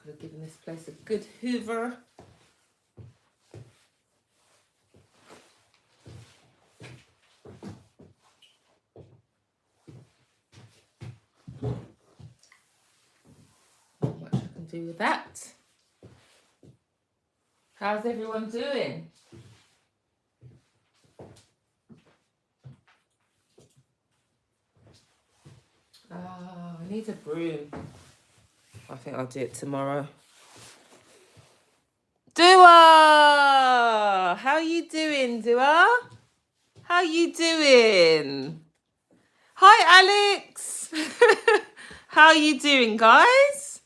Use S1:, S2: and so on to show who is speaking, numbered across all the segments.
S1: Could have given this place a good hoover. Not much I can do with that. How's everyone doing? Oh, I need a broom. I think I'll do it tomorrow. Dua! How you doing, Dua? How you doing? Hi, Alex. How you doing, guys?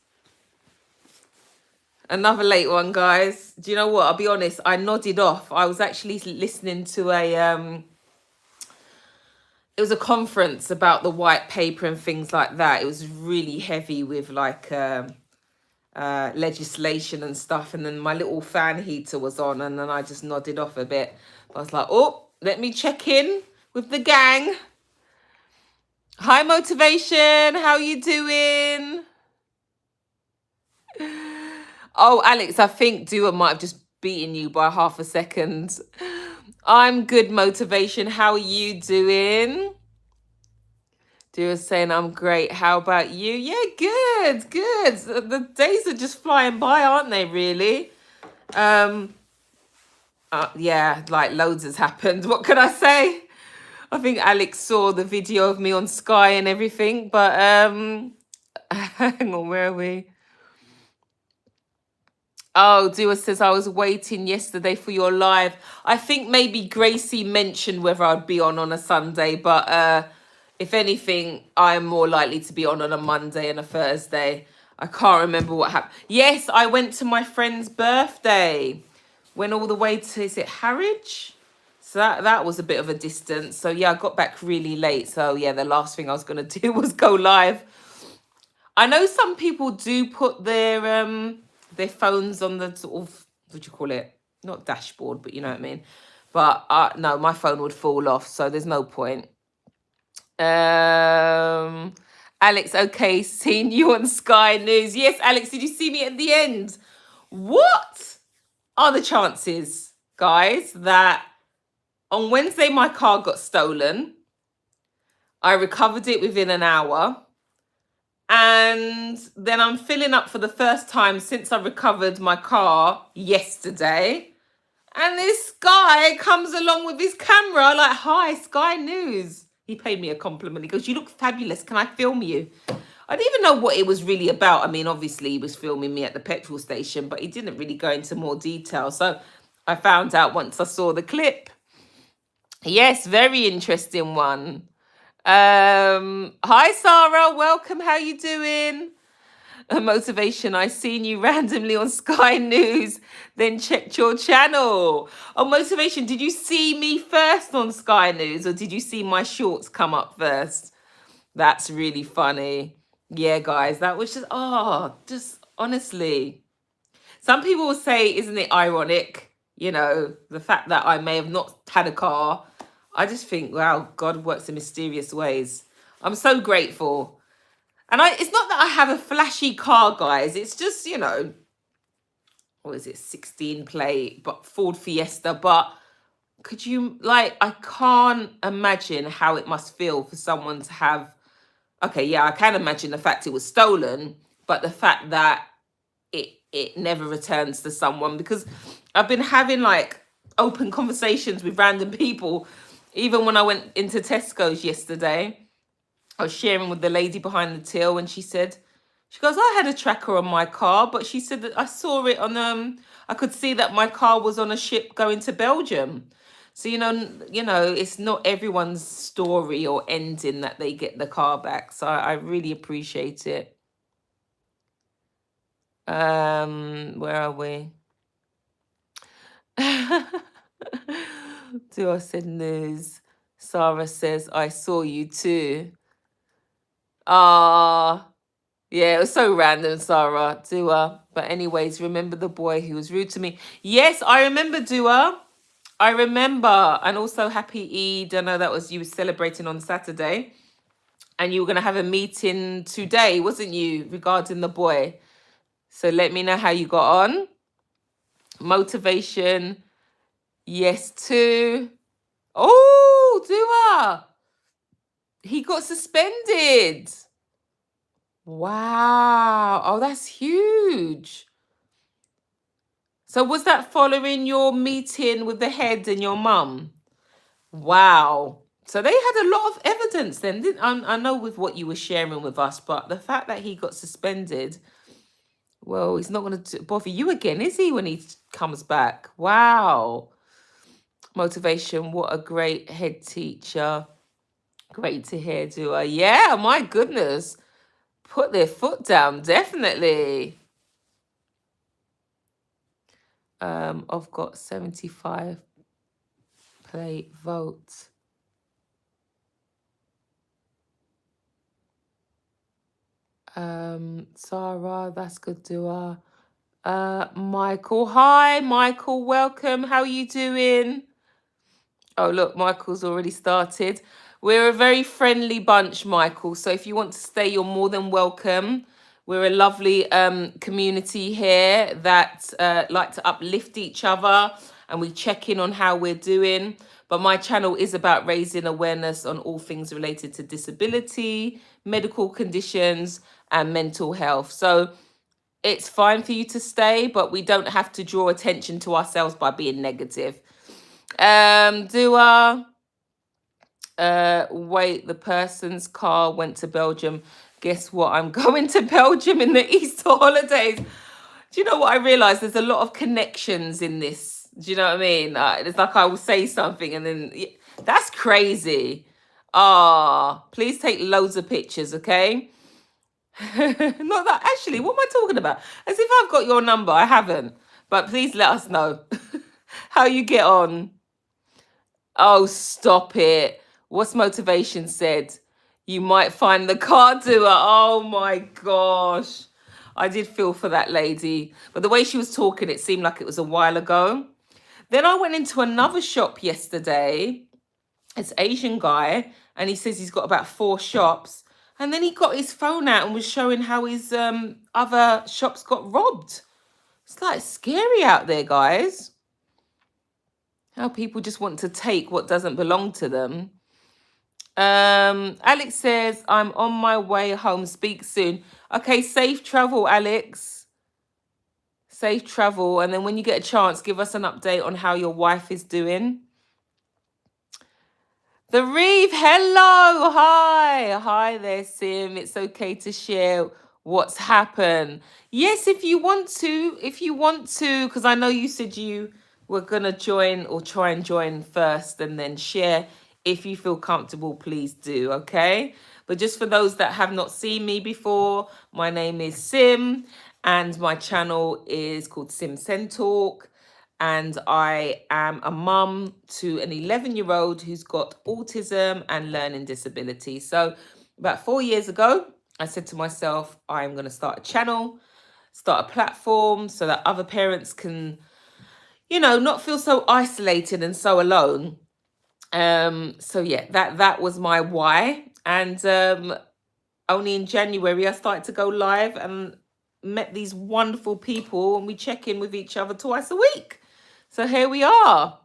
S1: Another late one, guys. Do you know what? I'll be honest. I nodded off. I was actually listening to it was a conference about the white paper and things like that. It was really heavy with like legislation and stuff. And then my little fan heater was on, and then I just nodded off a bit. I was like, oh, let me check in with the gang. Hi, Motivation. How you doing? Oh, Alex, I think Dua might have just beaten you by half a second. I'm good, Motivation. How are you doing? Dua's saying I'm great. How about you? Yeah, good, good. The days are just flying by, aren't they, really? Yeah, like loads has happened. What can I say? I think Alex saw the video of me on Sky and everything, but hang on, where are we? Oh, Dua says, I was waiting yesterday for your live. I think maybe Gracie mentioned whether I'd be on a Sunday, but if anything, I'm more likely to be on a Monday and a Thursday. I can't remember what happened. Yes, I went to my friend's birthday. Went all the way to, is it Harwich? So that was a bit of a distance. So yeah, I got back really late. So yeah, the last thing I was going to do was go live. I know some people do put their phones on the sort of, what do you call it? Not dashboard, but you know what I mean. But no, my phone would fall off, so there's no point. Alex, okay, seen you on Sky News. Yes, Alex, did you see me at the end? What are the chances, guys, that on Wednesday my car got stolen? I recovered it within an hour. And then I'm filling up for the first time since I recovered my car yesterday. And this guy comes along with his camera, like, hi, Sky News. He paid me a compliment. He goes, you look fabulous. Can I film you? I didn't even know what it was really about. I mean, obviously, he was filming me at the petrol station, but he didn't really go into more detail. So I found out once I saw the clip. Yes, very interesting one. Hi, Sarah. Welcome. How you doing? Motivation, I seen you randomly on Sky News, then checked your channel. Oh, Motivation, did you see me first on Sky News, or did you see my shorts come up first? That's really funny. Yeah, guys, that was just honestly. Some people will say, isn't it ironic, you know, the fact that I may have not had a car. I just think, wow, God works in mysterious ways. I'm so grateful. And it's not that I have a flashy car, guys. It's just, you know, what is it, 16 plate, but Ford Fiesta. But could you, like, I can't imagine how it must feel for someone to have, okay, yeah, I can imagine the fact it was stolen, but the fact that it never returns to someone, because I've been having, like, open conversations with random people. Even when I went into Tesco's yesterday, I was sharing with the lady behind the till, and she goes, I had a tracker on my car, but she said that I saw it on, I could see that my car was on a ship going to Belgium. So, you know, it's not everyone's story or ending that they get the car back. So I really appreciate it. Where are we? Dua said news. Sarah says, I saw you too. Yeah, it was so random, Sarah. Dua. But anyways, remember the boy who was rude to me? Yes, I remember, Dua. I remember. And also happy Eid. I know that was you were celebrating on Saturday. And you were going to have a meeting today, wasn't you, regarding the boy? So let me know how you got on. Motivation, yes too. Oh, Dua, he got suspended. Wow. Oh, that's huge. So was that following your meeting with the head and your mum? Wow. So they had a lot of evidence then, didn't I know with what you were sharing with us, but the fact that he got suspended, well, he's not going to bother you again, is he, when he comes back? Wow. Motivation, what a great head teacher. Great to hear, Dua. Yeah, my goodness. Put their foot down, definitely. I've got 75 play votes. Sarah, that's good, Dua. Michael, hi, Michael, welcome. How are you doing? Oh, look, Michael's already started. We're a very friendly bunch, Michael. So if you want to stay, you're more than welcome. We're a lovely community here that like to uplift each other, and we check in on how we're doing. But my channel is about raising awareness on all things related to disability, medical conditions, and mental health. So it's fine for you to stay, but we don't have to draw attention to ourselves by being negative. Wait, the person's car went to Belgium. Guess what? I'm going to Belgium in the Easter holidays. Do you know what I realized? There's a lot of connections in this. Do you know what I mean? It's like I will say something and then that's crazy. Please take loads of pictures, okay? Not that, actually, what am I talking about? As if I've got your number. I haven't. But please let us know how you get on. Oh, stop it. What's motivation said? You might find the car doer. Oh my gosh. I did feel for that lady. But the way she was talking, it seemed like it was a while ago. Then I went into another shop yesterday. It's Asian guy, and he says he's got about 4 shops. And then he got his phone out and was showing how his other shops got robbed. It's like scary out there, guys. How people just want to take what doesn't belong to them. Alex says, I'm on my way home. Speak soon. Okay, safe travel, Alex. Safe travel. And then when you get a chance, give us an update on how your wife is doing. The Reeve, hello. Hi there, Sim. It's okay to share what's happened. Yes, if you want to, because I know you said you were going to join or try and join first and then share. If you feel comfortable, please do, okay? But just for those that have not seen me before, my name is Sim and my channel is called SimSENDTalk. And I am a mum to an 11-year-old who's got autism and learning disability. So about 4 years ago, I said to myself, I'm going to start a channel, start a platform so that other parents can, not feel so isolated and so alone. So yeah, that was my why. And only in January, I started to go live and met these wonderful people, and we check in with each other twice a week. So here we are.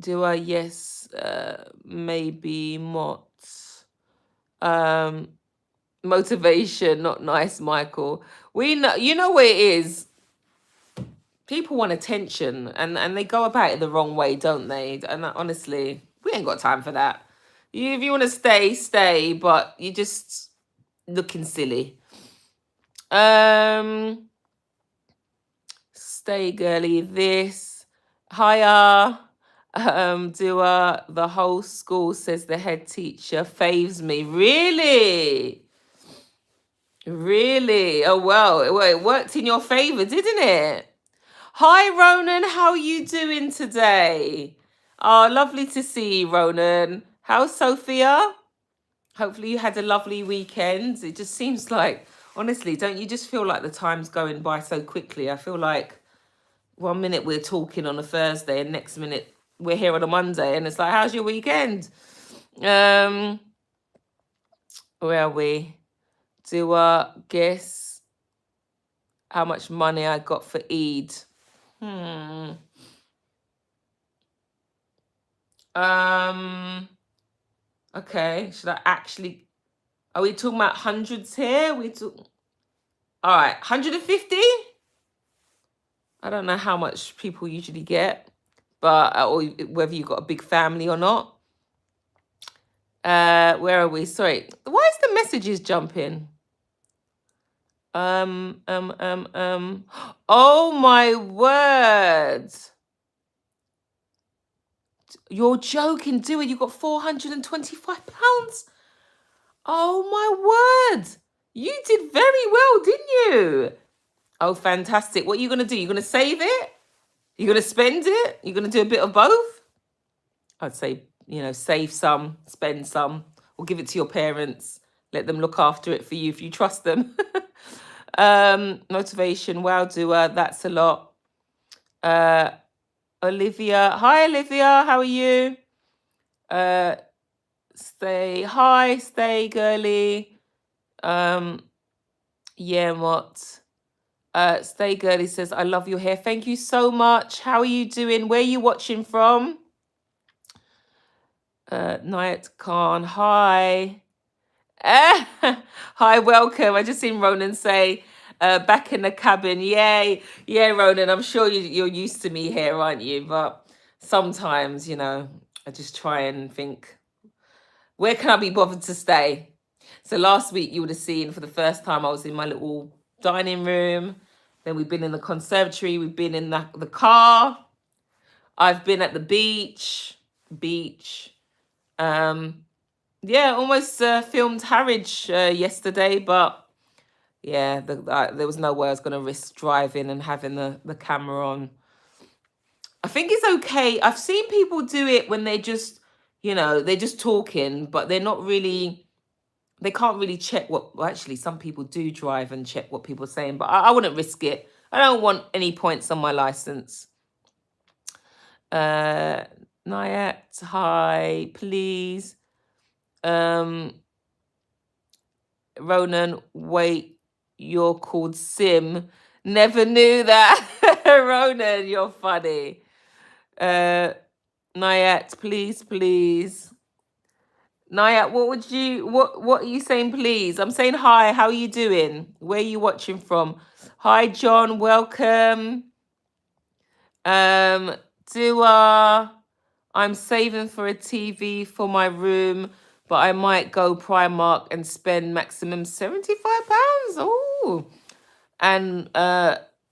S1: Do I? Yes, maybe Mott. Motivation, not nice, Michael. We know, you know what it is. People want attention, and they go about it the wrong way, don't they? And honestly, we ain't got time for that. If you want to stay, stay, but you're just looking silly. Stay girly this. Hiya. Dua, the whole school says the head teacher faves me. Really? Really? Oh, well, it worked in your favor, didn't it? Hi, Ronan. How are you doing today? Oh, lovely to see you, Ronan. How's Sophia? Hopefully you had a lovely weekend. It just seems like, honestly, don't you just feel like the time's going by so quickly? I feel like 1 minute we're talking on a Thursday and next minute we're here on a Monday, and it's like, how's your weekend? Where are we? Do guess how much money I got for Eid. Okay, should I actually... Are we talking about hundreds here? All right, 150? I don't know how much people usually get, but or whether you've got a big family or not. Where are we? Sorry. Why is the messages jumping? Oh my word. You're joking, do it. You got £425. Oh my word. You did very well, didn't you? Oh, fantastic. What are you going to do? You're going to save it? You're going to spend it? You're going to do a bit of both? I'd say, save some, spend some, or give it to your parents. Let them look after it for you if you trust them. Motivation, wow, doer, that's a lot. Olivia, hi Olivia, how are you? Stay girly. Yeah, what? Stay girly says, I love your hair. Thank you so much. How are you doing? Where are you watching from? Nayat Khan, hi. Hi, welcome. I just seen Ronan say, back in the cabin. Yay. Yeah, Ronan, I'm sure you're used to me here, aren't you? But sometimes, I just try and think, where can I be bothered to stay? So last week you would have seen for the first time I was in my little dining room. Then we've been in the conservatory. We've been in the car. I've been at the beach. Yeah, almost filmed Harwich yesterday, but yeah, there was no way I was going to risk driving and having the camera on. I think it's okay. I've seen people do it when they're just, they're just talking, but they're not really, they can't really check well, actually, some people do drive and check what people are saying, but I wouldn't risk it. I don't want any points on my license. Nayat, hi, please. Ronan, wait, you're called Sim. Never knew that. Ronan, you're funny. Nayat, please. Nayat, what are you saying, please? I'm saying hi, how are you doing? Where are you watching from? Hi, John, welcome. Dua, I'm saving for a TV for my room, but I might go Primark and spend maximum £75. Oh,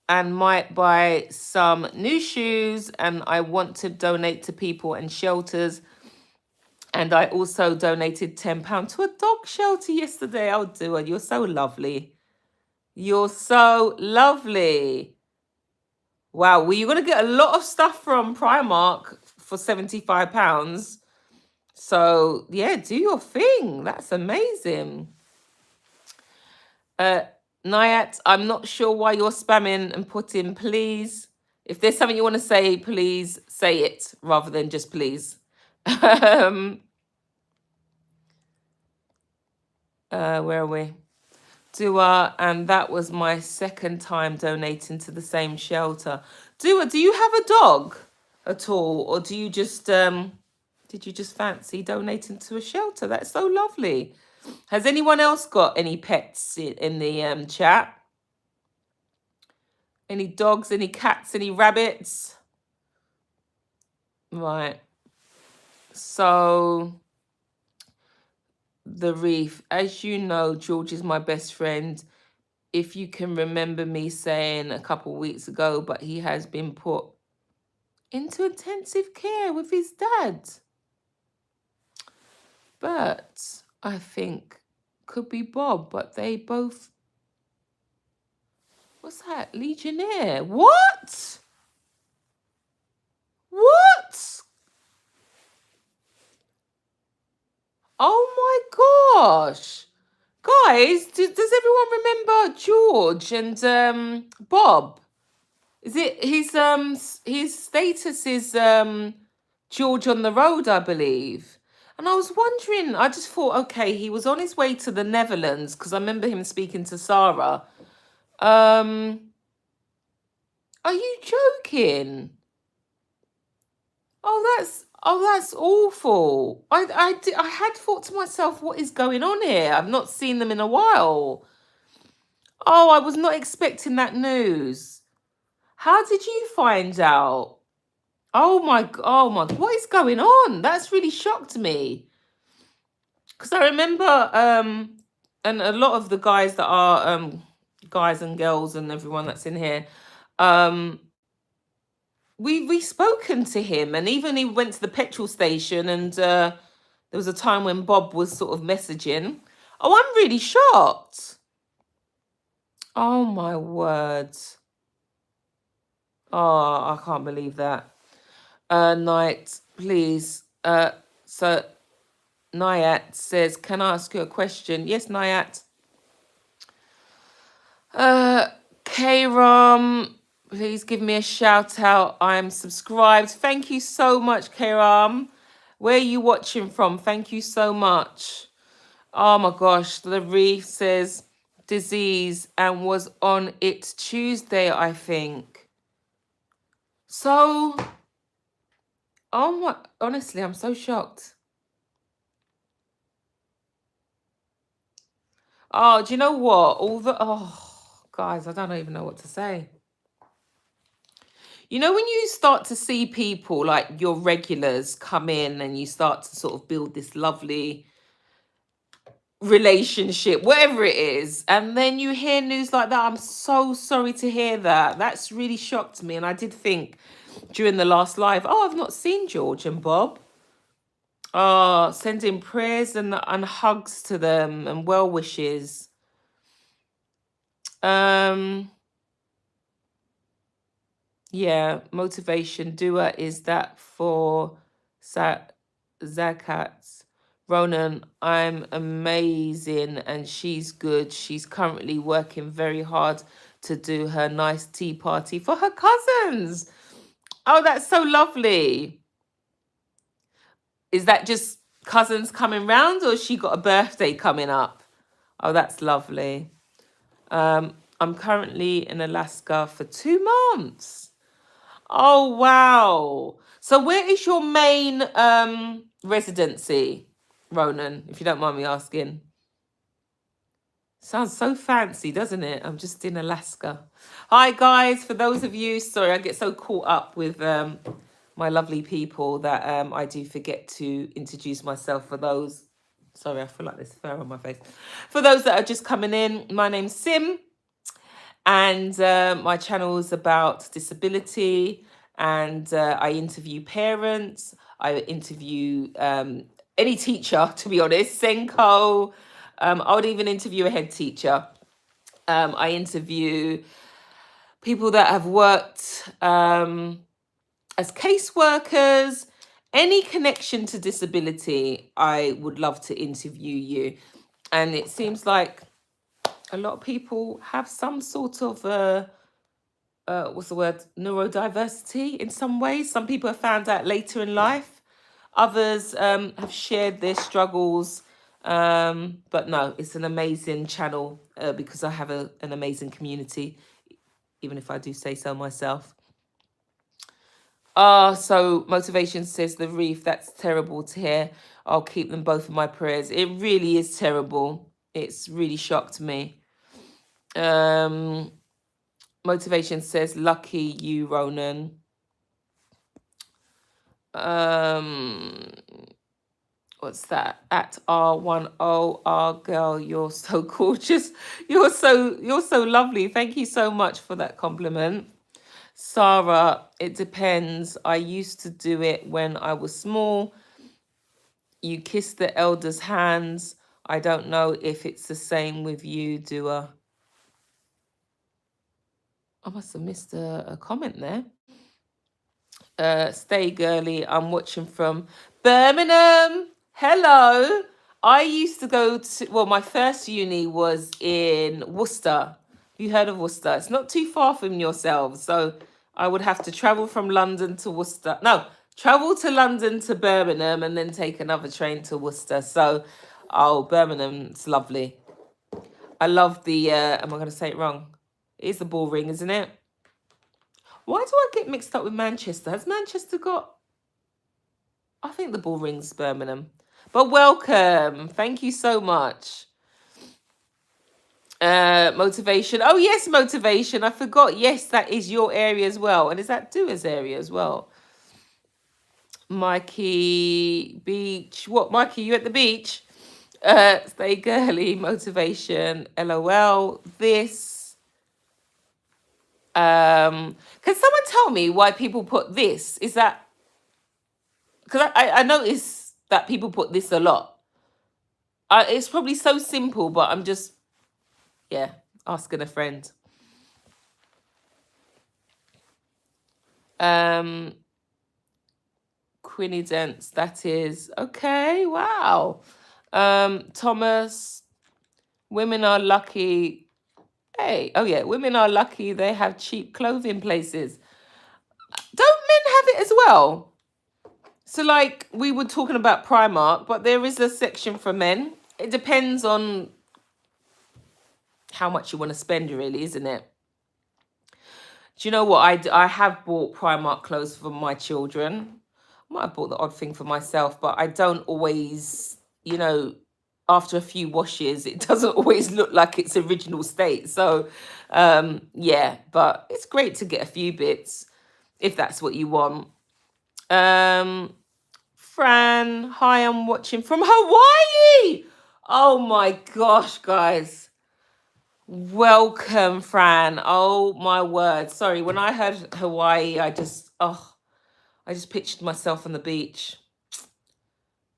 S1: and might buy some new shoes. And I want to donate to people and shelters. And I also donated £10 to a dog shelter yesterday. Oh, Dua, you're so lovely. You're so lovely. Wow, well, you're going to get a lot of stuff from Primark for £75. So, yeah, do your thing. That's amazing. Nayat, I'm not sure why you're spamming and putting please. If there's something you want to say, please say it rather than just please. Where are we? Dua, and that was my second time donating to the same shelter. Dua, do you have a dog at all? Or do you just, did you just fancy donating to a shelter? That's so lovely. Has anyone else got any pets in the chat? Any dogs, any cats, any rabbits? Right. So, the reef. As you know, George is my best friend. If you can remember me saying a couple of weeks ago, but he has been put into intensive care with his dad. But I think could be Bob, but they both... What's that? Legionnaire. What? What? Oh my gosh. Guys, does everyone remember George and Bob? Is it his status is George on the road, I believe. And I was wondering, I just thought, okay, he was on his way to the Netherlands because I remember him speaking to Sarah. Um, are you joking? Oh, that's awful. I had thought to myself, what is going on here? I've not seen them in a while. Oh, I was not expecting that news. How did you find out? Oh my, what is going on? That's really shocked me. Because I remember, and a lot of the guys that are guys and girls and everyone that's in here, um, we spoken to him, and even he went to the petrol station, and there was a time when Bob was sort of messaging. Oh, I'm really shocked. Oh my word. Oh, I can't believe that. Night, please. So Nayat says, can I ask you a question? Yes, Nayat. Kram, please give me a shout out. I'm subscribed. Thank you so much, Kram. Where are you watching from? Thank you so much. Oh my gosh, the reef says disease and was on it Tuesday, I think. So, oh my, honestly, I'm so shocked. Oh, do you know what? Guys, I don't even know what to say. You know, when you start to see people like your regulars come in and you start to sort of build this lovely relationship, whatever it is, and then you hear news like that, I'm so sorry to hear that. That's really shocked me. And I did think during the last live, oh, I've not seen George and Bob. Oh, sending prayers and hugs to them and well wishes. Yeah, motivation. Dua is that for Zakat. Ronan, I'm amazing and she's good. She's currently working very hard to do her nice tea party for her cousins. Oh, that's so lovely. Is that just cousins coming round or has she got a birthday coming up? Oh, that's lovely. I'm currently in Alaska for 2 months. Oh, wow. So where is your main residency, Ronan, if you don't mind me asking? Sounds so fancy, doesn't it? I'm just in Alaska. Hi, guys. For those of you, sorry, I get so caught up with my lovely people that I do forget to introduce myself. For those, sorry, I feel like there's fur on my face. For those that are just coming in, my name's Sim. And my channel is about disability, and I interview parents. I interview any teacher, to be honest, Senko. I would even interview a head teacher. I interview people that have worked as caseworkers. Any connection to disability, I would love to interview you. And it seems like a lot of people have some sort of what's the word, neurodiversity in some ways. Some people have found out later in life. Others have shared their struggles. But no, it's an amazing channel because I have an amazing community, even if I do say so myself. So motivation says the reef, that's terrible to hear. I'll keep them both in my prayers. It really is terrible. It's really shocked me. Motivation says, lucky you, Ronan. What's that? At R10R girl, you're so gorgeous. You're so lovely. Thank you so much for that compliment. Sarah, it depends. I used to do it when I was small. You kiss the elders' hands. I don't know if it's the same with you, Dua. I must have missed a comment there. Stay girly. I'm watching from Birmingham. Hello. I used to go to, well, my first uni was in Worcester. Have you heard of Worcester? It's not too far from yourselves. So I would have to travel from London to Worcester. No, Travel to London to Birmingham and then take another train to Worcester. So, oh, Birmingham's lovely. I love the, am I going to say it wrong? It is the Bull Ring, isn't it? Why do I get mixed up with Manchester? Has Manchester got... I think the Bull Ring's Birmingham. But welcome. Thank you so much. Motivation. Oh, yes, motivation. I forgot. Yes, that is your area as well. And is that Dua's area as well? Mikey, beach. What, Mikey, you at the beach? Stay girly, motivation, LOL, this. Can someone tell me why people put this? Is that... Because I notice that people put this a lot. It's probably so simple, but I'm just... Yeah, asking a friend. Quinny Dents, that is... Okay, wow. Thomas, women are lucky. Hey, oh yeah, women are lucky they have cheap clothing places. Don't men have it as well? So like we were talking about Primark, but there is a section for men. It depends on how much you want to spend, really, isn't it? Do you know what? I have bought Primark clothes for my children. I might have bought the odd thing for myself, but I don't always, you know, after a few washes, it doesn't always look like its original state. So, yeah, but it's great to get a few bits if that's what you want. Fran, hi, I'm watching from Hawaii. Oh my gosh, guys. Welcome, Fran. Oh my word. Sorry, when I heard Hawaii, I just pictured myself on the beach.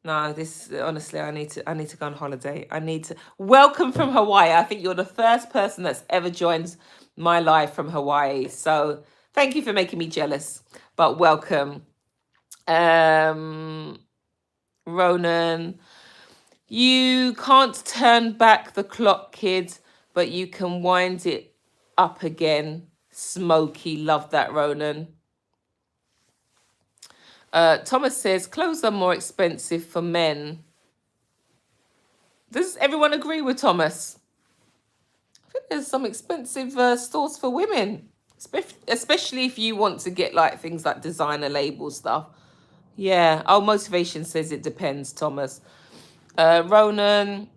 S1: No, this honestly, I need to go on holiday. I need to welcome from Hawaii. I think you're the first person that's ever joined my live from Hawaii. So thank you for making me jealous. But welcome. Ronan, you can't turn back the clock, kid, but you can wind it up again. Smoky, love that, Ronan. Thomas says clothes are more expensive for men. Does everyone agree with Thomas? I think there's some expensive stores for women, especially if you want to get like things like designer label stuff. Yeah. Oh, motivation says it depends, Thomas. Ronan,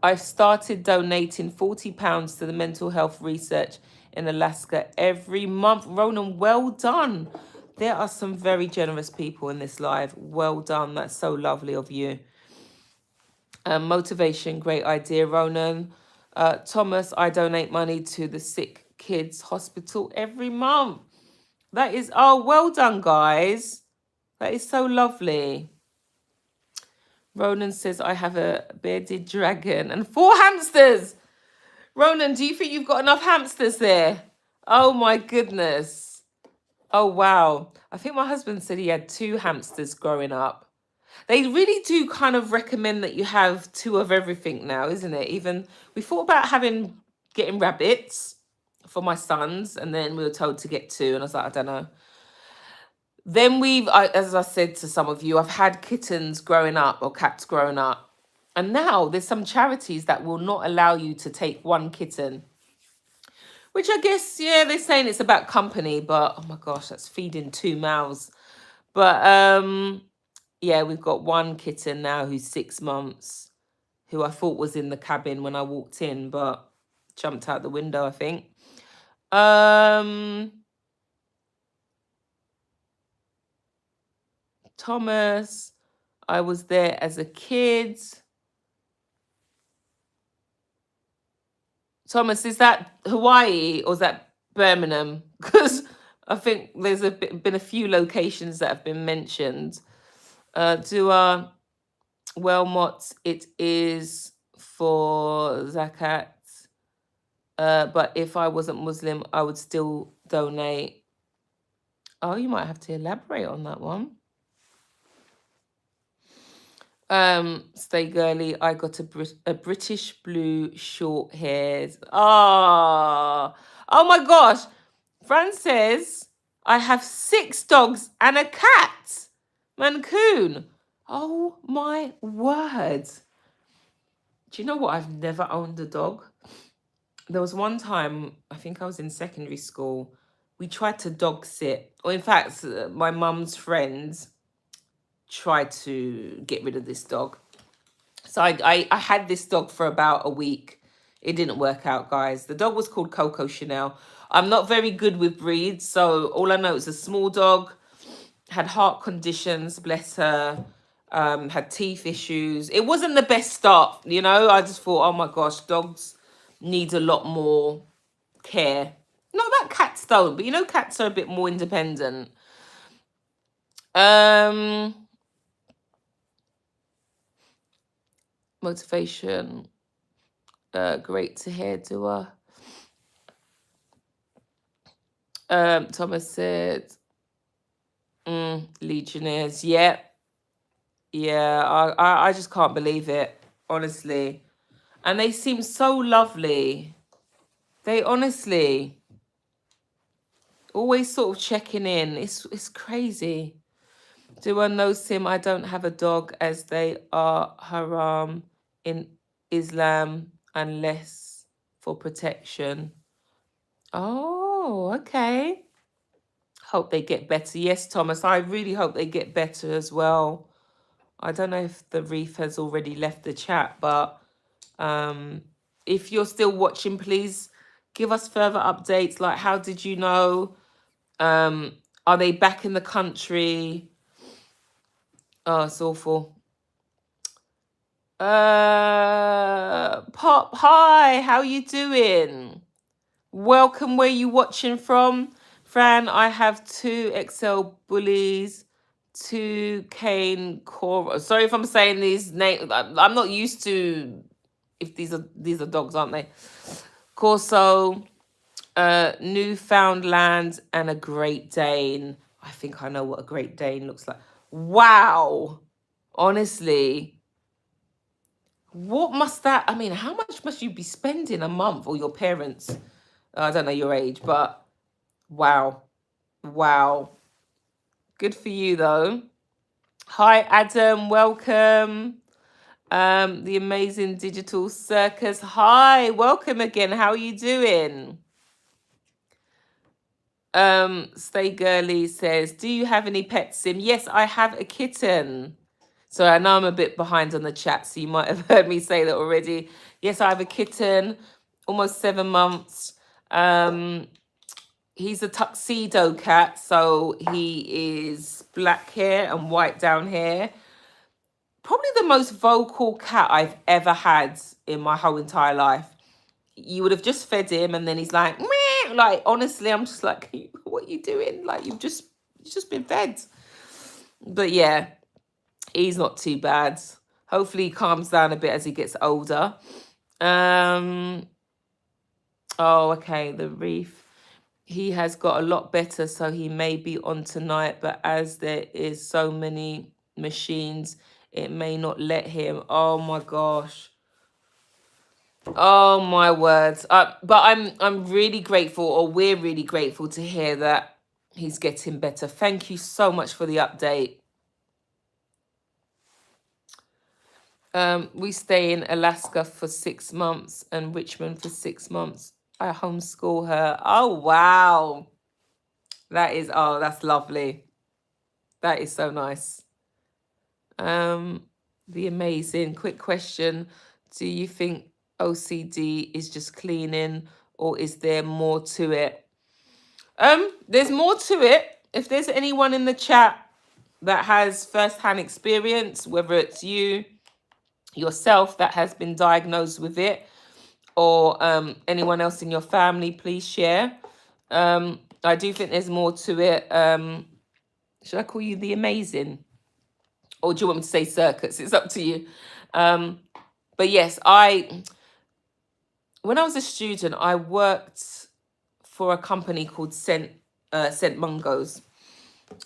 S1: I've started donating £40 to the mental health research in Alaska every month. Ronan, well done. There are some very generous people in this live. Well done. That's so lovely of you. Motivation, great idea, Ronan. Thomas, I donate money to the sick kids hospital every month. That is, oh, well done, guys. That is so lovely. Ronan says, I have a bearded dragon and 4 hamsters. Ronan, do you think you've got enough hamsters there? Oh, my goodness. Oh, wow. I think my husband said he had 2 hamsters growing up. They really do kind of recommend that you have 2 of everything now, isn't it? Even we thought about getting rabbits for my sons, and then we were told to get 2, and I was like, I don't know. Then as I said to some of you, I've had kittens growing up or cats growing up. And now there's some charities that will not allow you to take 1 kitten. Which I guess, yeah, they're saying it's about company, but oh my gosh, that's feeding 2 mouths. But yeah, we've got 1 kitten now who's 6 months, who I thought was in the cabin when I walked in, but jumped out the window, I think. Thomas, I was there as a kid. Thomas, is that Hawaii or is that Birmingham? Because I think there's been a few locations that have been mentioned. Mott, it is for zakat. But if I wasn't Muslim, I would still donate. Oh, you might have to elaborate on that one. Stay girly. I got a British blue short hairs. Oh my gosh. Fran says, I have 6 dogs and a cat. Mancoon. Oh my word. Do you know what? I've never owned a dog. There was one time, I think I was in secondary school, we tried to dog sit. Or in fact, my mum's friends tried to get rid of this dog. So I had this dog for about a week. It didn't work out, guys. The dog was called Coco Chanel. I'm not very good with breeds, so all I know is a small dog, had heart conditions, bless her, had teeth issues. It wasn't the best start, you know. I just thought, oh my gosh, dogs need a lot more care. Not that cats don't, but you know, cats are a bit more independent. Motivation. Great to hear, Dua. Thomas said, Legionnaires. Yeah. I just can't believe it, honestly. And they seem so lovely. They honestly always sort of checking in. It's crazy. Dua knows Sim, I don't have a dog as they are haram in Islam unless for protection. Oh, okay. Hope they get better. Yes, Thomas, I really hope they get better as well. I don't know if the Reef has already left the chat, but if you're still watching, please give us further updates. Like, how did you know? Are they back in the country? Oh, it's awful. Pop, hi, how you doing? Welcome. Where you watching from? Fran, I have 2 XL bullies, 2 Cane Cora. Sorry if I'm saying these names. I'm not used to if these are dogs, aren't they? Corso, Newfoundland, and a Great Dane. I think I know what a Great Dane looks like. Wow. Honestly, what must that, I mean, how much must you be spending a month, or your parents? I don't know your age, but wow. Good for you, though. Hi, Adam. Welcome. The Amazing Digital Circus. Hi, welcome again. How are you doing? Stay Girly says, do you have any pets, Sim? Yes, I have a kitten. So I know I'm a bit behind on the chat, so you might have heard me say that already. Yes, I have a kitten, almost 7 months. He's a tuxedo cat, so he is black hair and white down here. Probably the most vocal cat I've ever had in my whole entire life. You would have just fed him and then he's like, meh. Like, honestly, I'm just like, what are you doing? Like, you've just been fed. But yeah, he's not too bad. Hopefully he calms down a bit as he gets older. Oh, okay, the Reef. He has got a lot better, so he may be on tonight, but as there is so many machines, it may not let him. Oh my gosh. Oh my words. But I'm really grateful, or we're really grateful to hear that he's getting better. Thank you so much for the update. We stay in Alaska for 6 months and Richmond for 6 months. I homeschool her. Oh, wow. That's lovely. That is so nice. The Amazing. Quick question. Do you think OCD is just cleaning, or is there more to it? There's more to it. If there's anyone in the chat that has first-hand experience, whether it's you, yourself that has been diagnosed with it, or anyone else in your family, please share. I do think there's more to it. Should I call you the Amazing? Or do you want me to say Circuits? It's up to you. But yes, when I was a student, I worked for a company called Scent Mungos.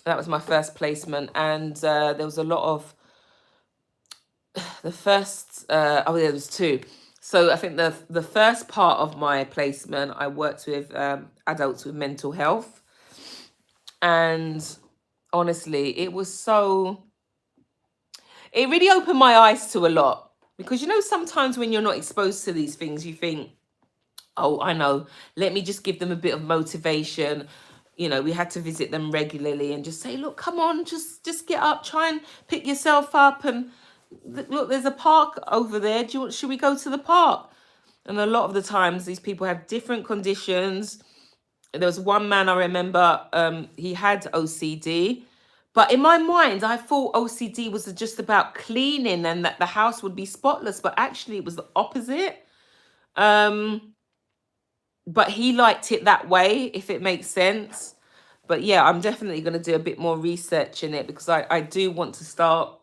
S1: That was my first placement. And there was a lot of the first, there was 2. So I think the first part of my placement, I worked with adults with mental health. And honestly, it really opened my eyes to a lot. Because, sometimes when you're not exposed to these things, you think, oh, I know, let me just give them a bit of motivation. We had to visit them regularly and just say, look, come on, just get up, try and pick yourself up. And look, there's a park over there. Should we go to the park? And a lot of the times these people have different conditions. There was one man I remember, he had OCD. But in my mind, I thought OCD was just about cleaning and that the house would be spotless. But actually, it was the opposite. But he liked it that way, if it makes sense. But yeah, I'm definitely going to do a bit more research in it, because I do want to start,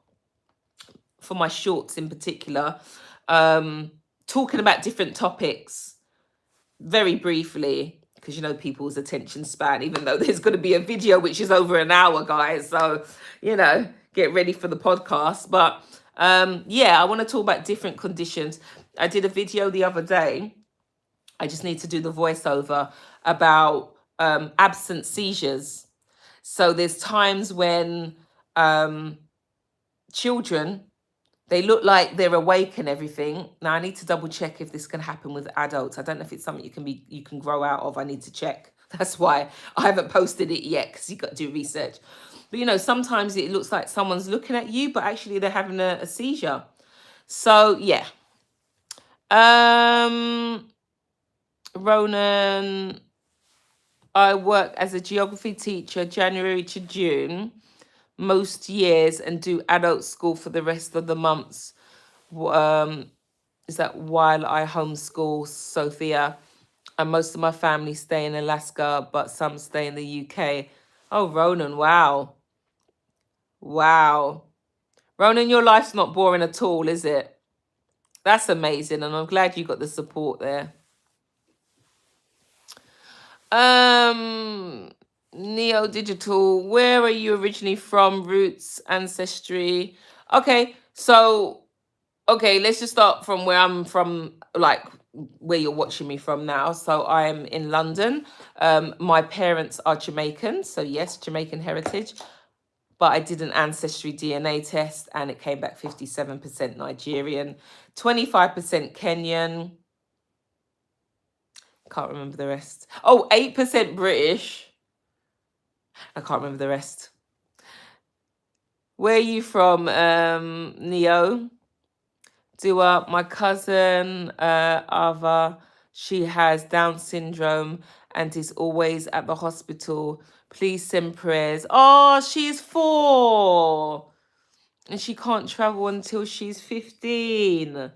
S1: for my shorts in particular, talking about different topics very briefly, because people's attention span, even though there's going to be a video which is over an hour, guys. So, get ready for the podcast. But yeah, I want to talk about different conditions. I did a video the other day. I just need to do the voiceover about absent seizures. So there's times when children, they look like they're awake and everything. Now I need to double check if this can happen with adults. I don't know if it's something you can grow out of. I need to check. That's why I haven't posted it yet, because you've got to do research. But sometimes it looks like someone's looking at you, but actually they're having a seizure. So yeah. Ronan, I work as a geography teacher January to June most years and do adult school for the rest of the months. Is that while I homeschool Sophia? And most of my family stay in Alaska, but some stay in the UK. Oh, Ronan, wow. Wow. Ronan, your life's not boring at all, is it? That's amazing, and I'm glad you got the support there. Neo Digital, where are you originally from? Roots, ancestry. Okay, let's just start from where I'm from, like where you're watching me from now. So I'm in London. My parents are Jamaican, so yes, Jamaican heritage. But I did an ancestry DNA test and it came back 57% Nigerian, 25% Kenyan. Can't remember the rest. Oh, 8% British. I can't remember the rest. Where are you from, Neo? Dua, my cousin, Ava, she has Down syndrome and is always at the hospital. Please send prayers. Oh, she's 4. And she can't travel until she's 15.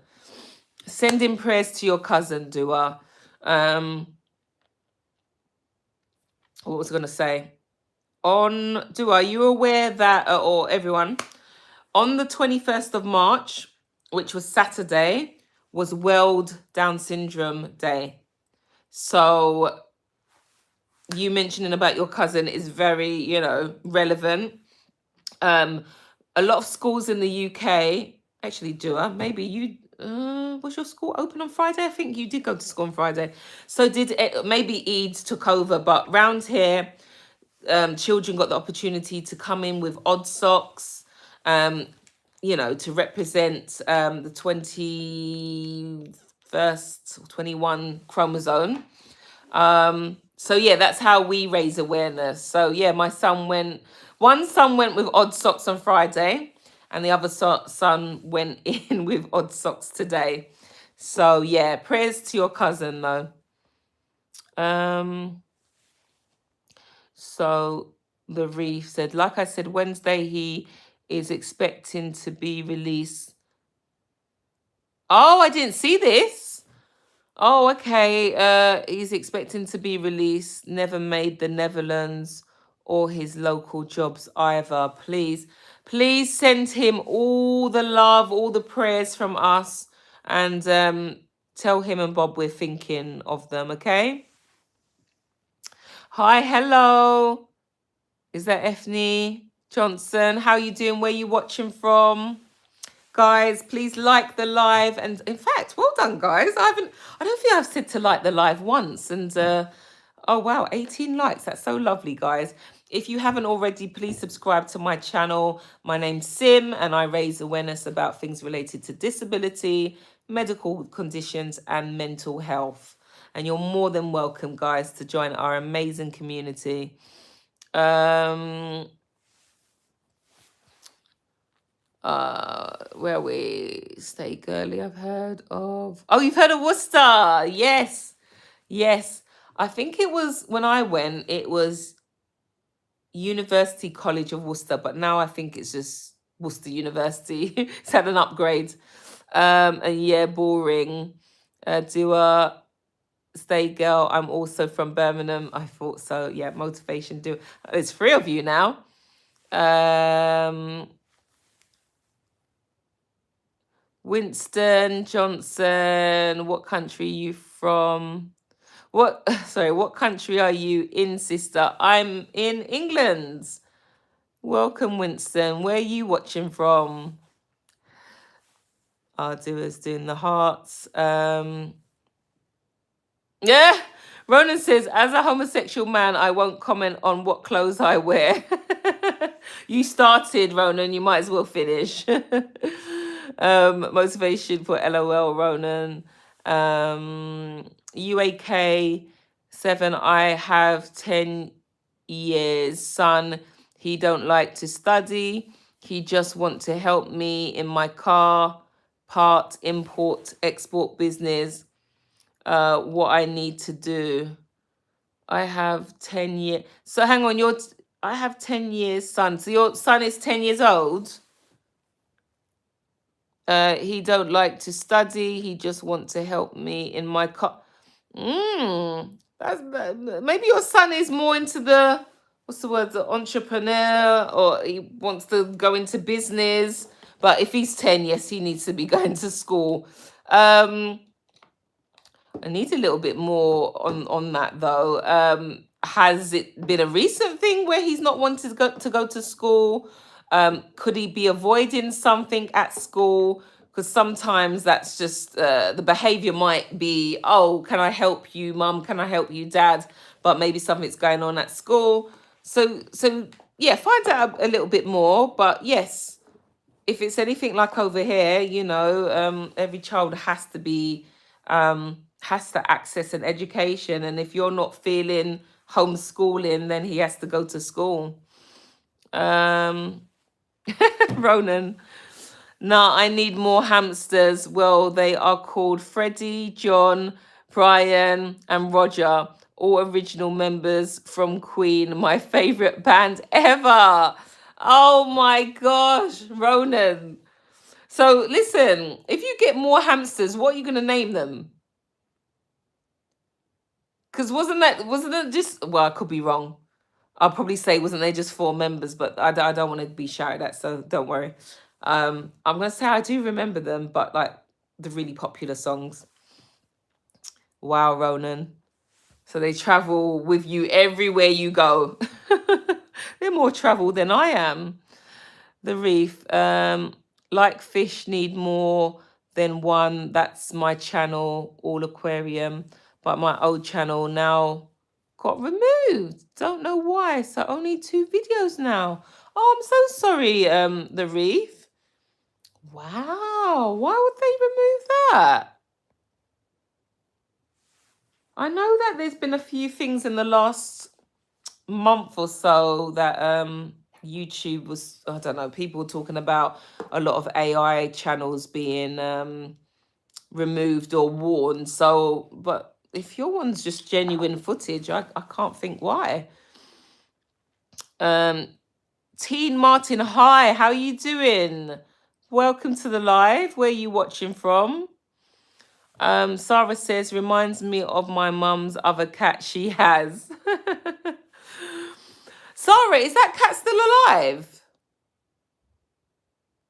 S1: Sending prayers to your cousin, Dua. What was I going to say? Dua, are you aware that, or everyone, on the 21st of March, which was Saturday, was World Down Syndrome Day. So you mentioning about your cousin is very, relevant. A lot of schools in the UK, actually, Dua, maybe you, was your school open on Friday? I think you did go to school on Friday. So maybe Eid took over, but round here, children got the opportunity to come in with odd socks, to represent the 21st or 21 chromosome. So yeah, that's how we raise awareness. So yeah, one son went with odd socks on Friday and the other son went in with odd socks today. So yeah, prayers to your cousin though. So the Reef said, like I said, Wednesday he is expecting to be released. Oh, I didn't see this. Oh, okay. He's expecting to be released. Never made the Netherlands or his local jobs either. Please send him all the love, all the prayers from us, and tell him and Bob we're thinking of them, okay? Hi, hello. Is that Ethne Johnson? How you doing? Where you watching from? Guys, please like the live. And in fact, well done, guys. I don't think I've said to like the live once. And oh wow, 18 likes. That's so lovely, guys. If you haven't already, please subscribe to my channel. My name's Sim, and I raise awareness about things related to disability, medical conditions, and mental health. And you're more than welcome, guys, to join our amazing community. Where we stay girly, I've heard of. Oh, you've heard of Worcester? Yes, yes. I think it was when I went. It was University College of Worcester, but now I think it's just Worcester University. It's had an upgrade. And yeah, boring. Do a stay girl. I'm also from Birmingham. I thought so. Yeah, motivation. Do there's 3 of you now. Winston Johnson. What country are you from? What? Sorry. What country are you in, sister? I'm in England. Welcome, Winston. Where are you watching from? Our doers doing the hearts. Yeah. Ronan says, as a homosexual man, I won't comment on what clothes I wear. You started, Ronan. You might as well finish. Motivation for LOL, Ronan. UAK 7. I have 10 years. Son, he don't like to study. He just want to help me in my car part import export business. What I need to do. I have 10 years. So hang on, I have 10 years son. So your son is 10 years old. He don't like to study. He just want to help me in my car. Maybe your son is more into the, what's the word, the entrepreneur, or he wants to go into business. But if he's 10, yes, he needs to be going to school. I need a little bit more on that though. Has it been a recent thing where he's not wanted to go to school? Could he be avoiding something at school? Because sometimes that's just the behavior might be, oh, can I help you, mum? Can I help you, dad? But maybe something's going on at school. So yeah, find out a little bit more. But yes, if it's anything like over here, you know, every child has to access an education, and if you're not feeling homeschooling, then he has to go to school. Ronan, nah, I need more hamsters. Well, they are called Freddie, John, Brian, and Roger, all original members from Queen, my favorite band ever. Oh my gosh, Ronan. So listen, if you get more hamsters, what are you going to name them? Because wasn't it just, well, I could be wrong. I'll probably say, wasn't there just 4 members? But I don't want to be shouted at, so don't worry. I'm going to say I do remember them, but like the really popular songs. Wow, Ronan. So they travel with you everywhere you go. They're more travel than I am. The Reef. Like fish need more than one. That's my channel, All Aquarium. But my old channel now got removed. Don't know why. So only 2 videos now. Oh, I'm so sorry, The Reef. Wow. Why would they remove that? I know that there's been a few things in the last month or so that YouTube was, I don't know, people talking about a lot of AI channels being removed or warned. So, but if your one's just genuine footage, I can't think why. Teen Martin, hi, how are you doing? Welcome to the live. Where are you watching from? Sarah says, reminds me of my mum's other cat she has. Sarah, is that cat still alive?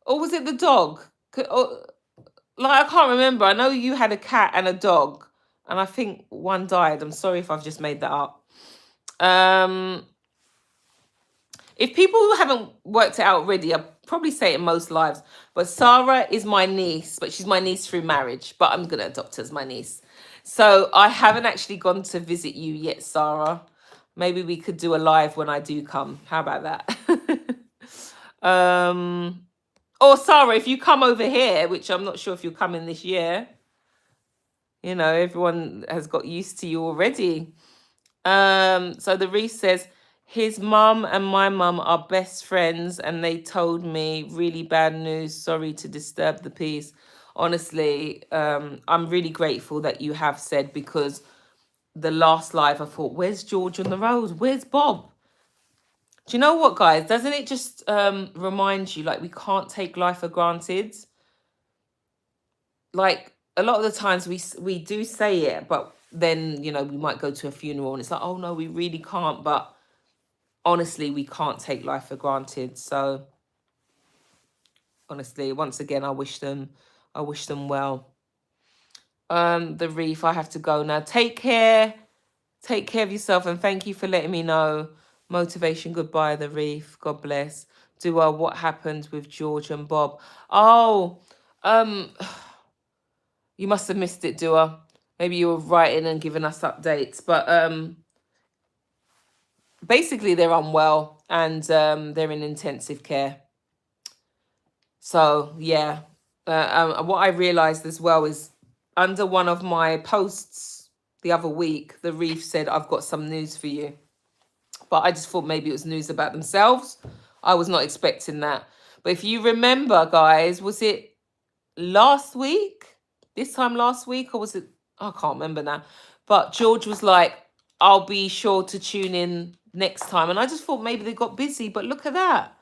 S1: Or was it the dog? Like, I can't remember. I know you had a cat and a dog, and I think one died. I'm sorry if I've just made that up. If people haven't worked it out already, I'll probably say it in most lives. But Sarah is my niece, but she's my niece through marriage. But I'm going to adopt her as my niece. So I haven't actually gone to visit you yet, Sarah. Maybe we could do a live when I do come. How about that? um, or Sarah, if you come over here, which I'm not sure if you're coming this year, you know, everyone has got used to you already. So the Reese says his mum and my mum are best friends, and they told me really bad news. Sorry to disturb the peace. Honestly, I'm really grateful that you have said, because the last live I thought, where's George on the road? Where's Bob? Do you know what, guys? Doesn't it just remind you, like, we can't take life for granted? Like, a lot of the times we do say it, but then, you know, we might go to a funeral and it's like, oh no, we really can't. But honestly, we can't take life for granted. So honestly, once again, I wish them well. The Reef, I have to go now. Take care of yourself, and thank you for letting me know. Motivation, goodbye, the Reef. God bless. What happened with George and Bob? Oh, you must have missed it, Dua. Maybe you were writing and giving us updates, but basically they're unwell, and they're in intensive care. So yeah, what I realized as well is, under one of my posts the other week, the Reef said, I've got some news for you. But I just thought maybe it was news about themselves. I was not expecting that. But if you remember, guys, was it last week? This time last week? Or was it? I can't remember now. But George was like, I'll be sure to tune in next time. And I just thought maybe they got busy. But look at that.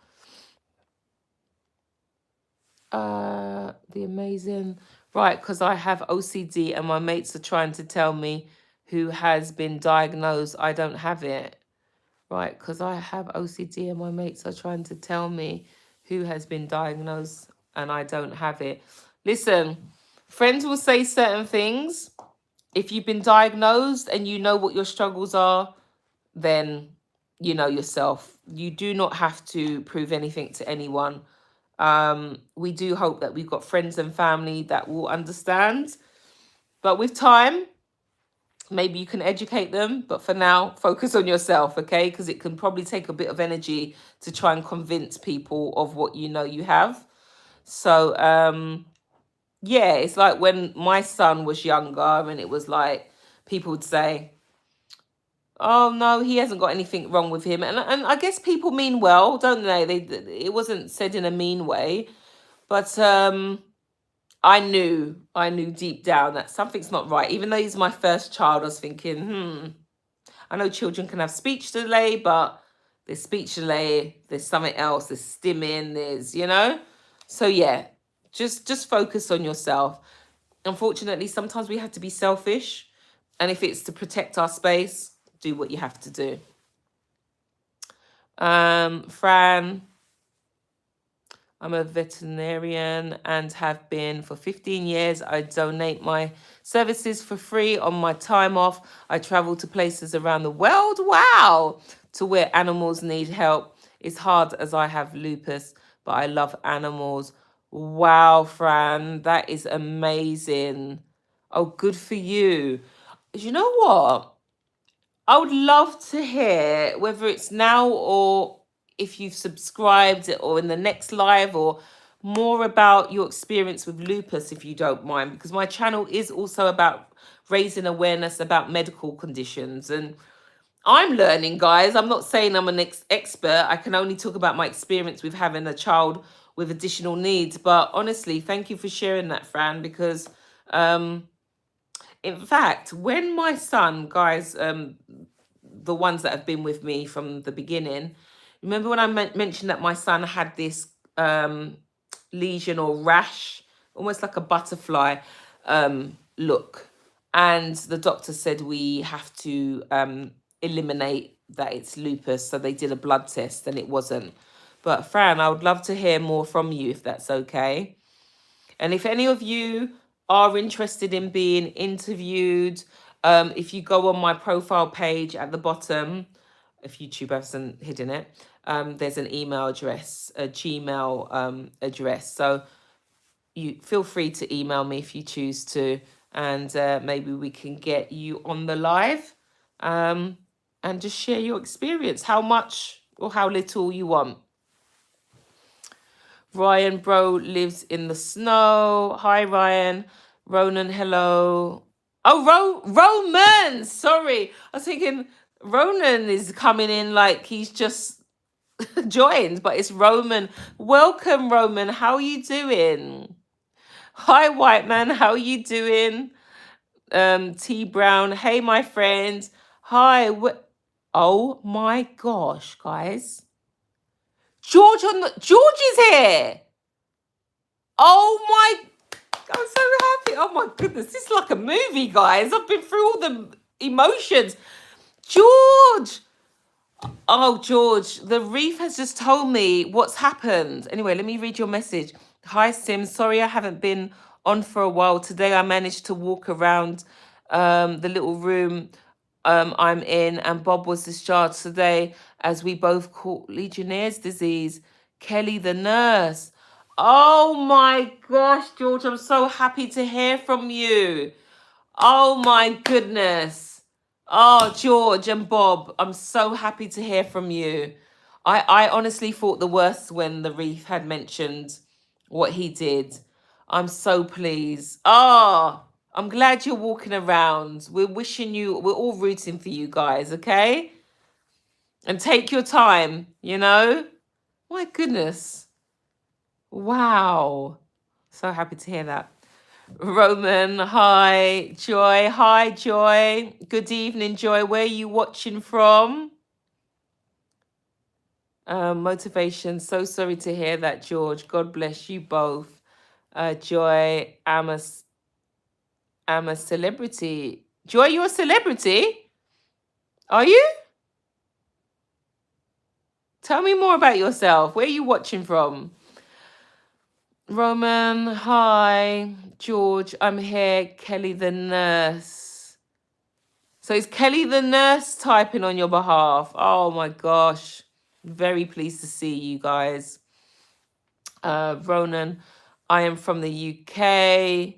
S1: The amazing. Right, because I have OCD and my mates are trying to tell me who has been diagnosed. I don't have it. Right, because I have OCD and my mates are trying to tell me who has been diagnosed and I don't have it. Listen, friends will say certain things. If you've been diagnosed and you know what your struggles are, then you know yourself. You do not have to prove anything to anyone. We do hope that we've got friends and family that will understand. But with time, maybe you can educate them, but for now, focus on yourself, okay? Because it can probably take a bit of energy to try and convince people of what you know you have. So, yeah, it's like when my son was younger and it was like, people would say, oh no, he hasn't got anything wrong with him. And I guess people mean well, don't they? It wasn't said in a mean way, but I knew deep down that something's not right. Even though he's my first child, I was thinking, I know children can have speech delay, but there's speech delay, there's something else, there's stimming, there's, you know? So yeah, just focus on yourself. Unfortunately, sometimes we have to be selfish. And if it's to protect our space, do what you have to do. Fran, I'm a veterinarian and have been for 15 years. I donate my services for free on my time off. I travel to places around the world, wow, to where animals need help. It's hard as I have lupus, but I love animals. Wow, Fran, that is amazing. Oh, good for you. You know what? I would love to hear, whether it's now or if you've subscribed or in the next live, or more about your experience with lupus, if you don't mind, because my channel is also about raising awareness about medical conditions. And I'm learning, guys. I'm not saying I'm an expert. I can only talk about my experience with having a child with additional needs. But honestly, thank you for sharing that, Fran, because in fact, when my son, guys, the ones that have been with me from the beginning, remember when I mentioned that my son had this lesion or rash, almost like a butterfly look, and the doctor said we have to eliminate that it's lupus, so they did a blood test and it wasn't. But Fran, I would love to hear more from you if that's okay. And if any of you are interested in being interviewed, if you go on my profile page at the bottom, if YouTube hasn't hidden it, there's an email address, a Gmail address. So you feel free to email me if you choose to, and maybe we can get you on the live. and just share your experience, how much or how little you want. Ryan, bro, lives in the snow. Hi, Ryan. Ronan, hello. Oh, Roman. Sorry. I was thinking Ronan is coming in like he's just joined, but it's Roman. Welcome, Roman. How are you doing? Hi, white man. How are you doing? T Brown. Hey, my friend. Hi. Oh my gosh, guys. George is here. Oh my, I'm so happy. Oh my goodness, this is like a movie, guys. I've been through all the emotions. George. Oh, George, the reef has just told me what's happened. Anyway, let me read your message. Hi, Sim. Sorry I haven't been on for a while. Today I managed to walk around the little room I'm in, and Bob was discharged today as we both caught Legionnaire's disease. Kelly, the nurse. Oh my gosh, George, I'm so happy to hear from you. Oh my goodness. Oh, George and Bob, I'm so happy to hear from you. I honestly thought the worst when the reef had mentioned what he did. I'm so pleased. Oh, I'm glad you're walking around. We're wishing you, we're all rooting for you guys, okay? And take your time, you know? My goodness. Wow. So happy to hear that. Roman, hi. Joy, hi, Joy. Good evening, Joy. Where are you watching from? Motivation. So sorry to hear that, George. God bless you both. Joy, I'm a celebrity. Joy, you're a celebrity? Are you? Tell me more about yourself. Where are you watching from? Roman, hi. George, I'm here. Kelly the nurse. So is Kelly the nurse typing on your behalf? Oh my gosh. Very pleased to see you guys. Ronan, I am from the UK.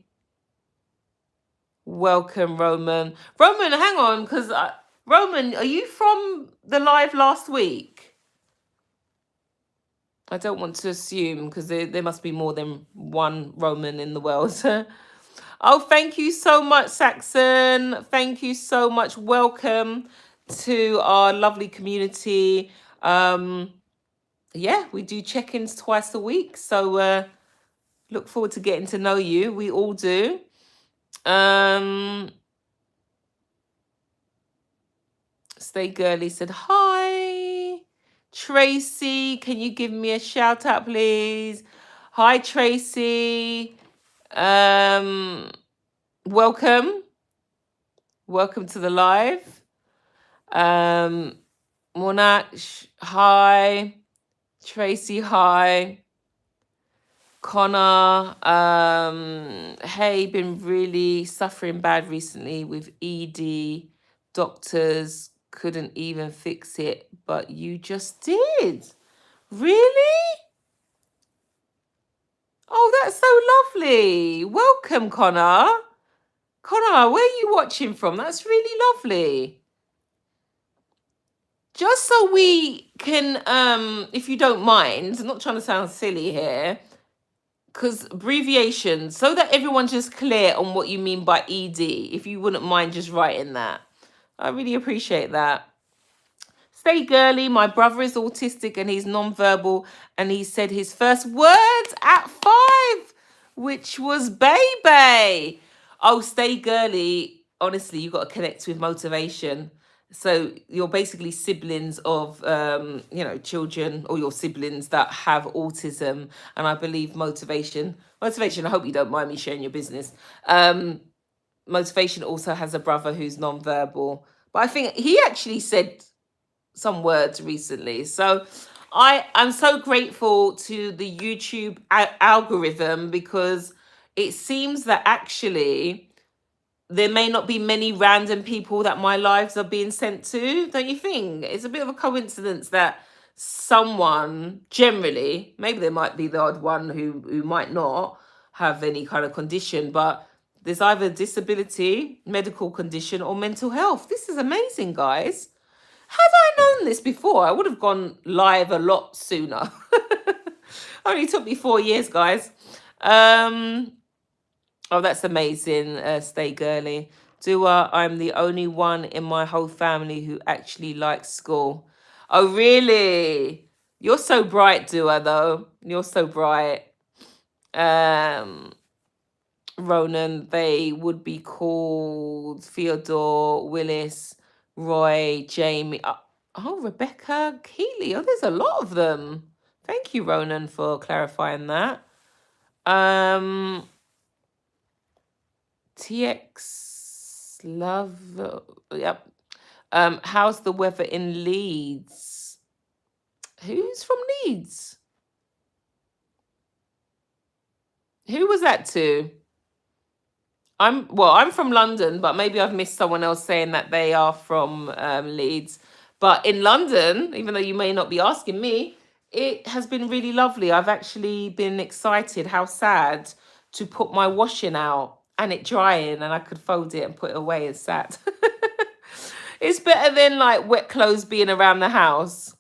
S1: Welcome, Roman. Roman, hang on, because Roman, are you from the live last week? I don't want to assume because there must be more than one Roman in the world. Oh, thank you so much, Saxon. Thank you so much. Welcome to our lovely community. Yeah, we do check-ins twice a week. So look forward to getting to know you. We all do. Stay Girly said, hi. Tracy, can you give me a shout out, please? Hi, Tracy. Welcome. Welcome to the live. Monash, hi. Tracy, hi. Connor, hey, been really suffering bad recently with ED. Doctors couldn't even fix it, but you just did. Really? Oh, that's so lovely. Welcome, Connor. Connor, where are you watching from? That's really lovely. Just so we can, if you don't mind, I'm not trying to sound silly here, because abbreviations, so that everyone's just clear on what you mean by ED, if you wouldn't mind just writing that. I really appreciate that. Stay Girly, my brother is autistic and he's non-verbal, and he said his first words at 5, which was baby. Oh, Stay Girly, honestly, you got to connect with motivation. So you're basically siblings of, children, or your siblings that have autism. And I believe motivation, I hope you don't mind me sharing your business. Motivation also has a brother who's non-verbal. But I think he actually said some words recently. So I'm so grateful to the YouTube algorithm, because it seems that actually there may not be many random people that my lives are being sent to. Don't you think? It's a bit of a coincidence that someone, generally, maybe there might be the odd one who might not have any kind of condition, but there's either disability, medical condition, or mental health. This is amazing, guys. Had I known this before, I would have gone live a lot sooner. Only took me 4 years, guys. Um, oh, that's amazing. Stay girly. Dua, I'm the only one in my whole family who actually likes school. Oh, really? You're so bright, Dua, though. You're so bright. Um, Ronan, they would be called Theodore, Willis, Roy, Jamie. Oh, Rebecca, Keeley. Oh, there's a lot of them. Thank you, Ronan, for clarifying that. TX Love. Yep. How's the weather in Leeds? Who's from Leeds? Who was that to? I'm from London, but maybe I've missed someone else saying that they are from Leeds. But in London, even though you may not be asking me, it has been really lovely. I've actually been excited. How sad to put my washing out and it drying, and I could fold it and put it away. It's sad. It's better than like wet clothes being around the house.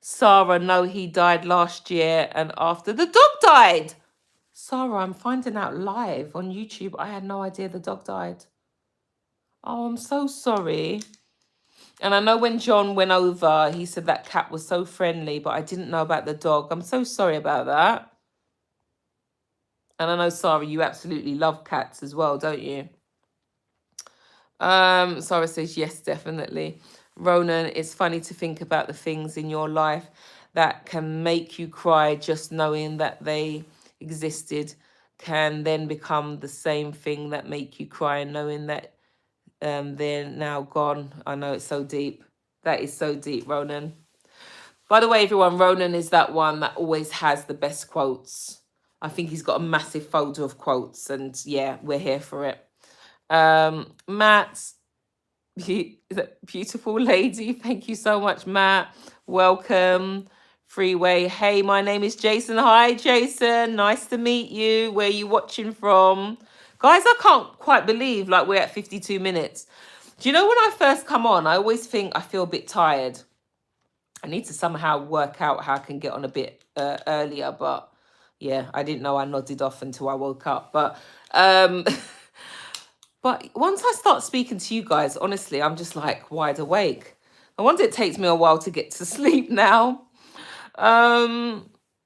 S1: Sarah, no, he died last year and after the dog died. Sarah, I'm finding out live on YouTube. I had no idea the dog died. Oh, I'm so sorry. And I know when John went over, he said that cat was so friendly, but I didn't know about the dog. I'm so sorry about that. And I know, Sarah, you absolutely love cats as well, don't you? Sarah says, yes, definitely. Ronan, it's funny to think about the things in your life that can make you cry just knowing that they existed can then become the same thing that make you cry knowing that they're now gone. I know, it's so deep. That is so deep, Ronan. By the way, everyone, Ronan is that one that always has the best quotes. I think he's got a massive folder of quotes, and yeah, we're here for it. Matt, beautiful lady. Thank you so much, Matt. Welcome. Freeway. Hey, my name is Jason. Hi, Jason. Nice to meet you. Where are you watching from? Guys, I can't quite believe like we're at 52 minutes. Do you know when I first come on, I always think I feel a bit tired. I need to somehow work out how I can get on a bit earlier, but yeah, I didn't know I nodded off until I woke up. But but once I start speaking to you guys, honestly, I'm just like wide awake. I wonder it takes me a while to get to sleep now.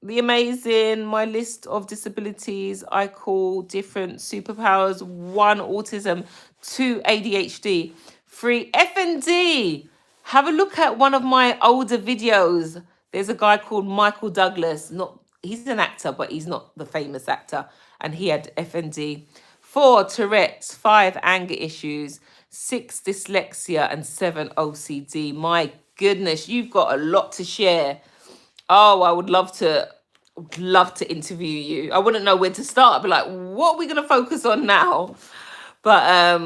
S1: The amazing, my list of disabilities I call different superpowers: 1, autism; 2, ADHD; 3, FND. Have a look at one of my older videos. There's a guy called Michael Douglas. He's an actor, but he's not the famous actor. And he had FND. 4, Tourette's; 5, anger issues; 6, dyslexia; and 7, OCD. My goodness, you've got a lot to share. Oh, I would love to interview you. I wouldn't know where to start. I'd be like, what are we going to focus on now? But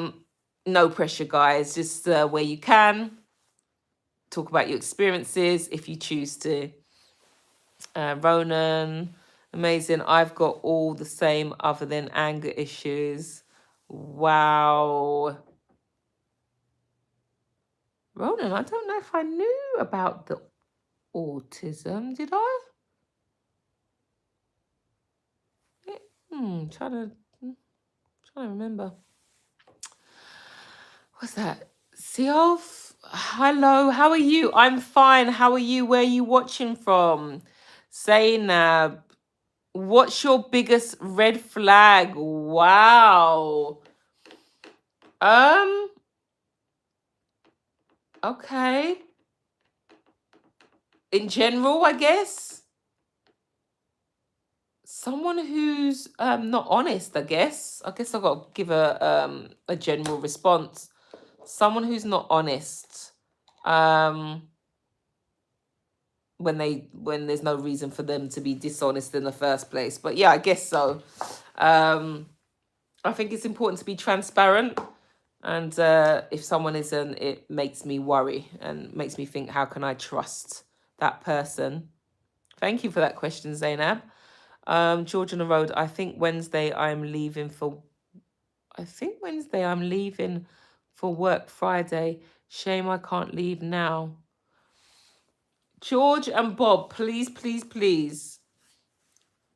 S1: no pressure, guys. Just where you can. Talk about your experiences if you choose to. Ronan, amazing. I've got all the same other than anger issues. Wow. Ronan, I don't know if I knew about the autism. Did I? Trying to remember. What's that? Siof? Hello, how are you? I'm fine. How are you? Where are you watching from? Zainab, what's your biggest red flag? Wow. Okay. In general, I guess. Someone who's not honest, I guess. I guess I've got to give a general response. Someone who's not honest. When there's no reason for them to be dishonest in the first place. But yeah, I guess so. I think it's important to be transparent. And if someone isn't, it makes me worry and makes me think, how can I trust that person? Thank you for that question, Zainab. George on the road. I think Wednesday I'm leaving for work Friday. Shame I can't leave now. George and Bob, please, please, please,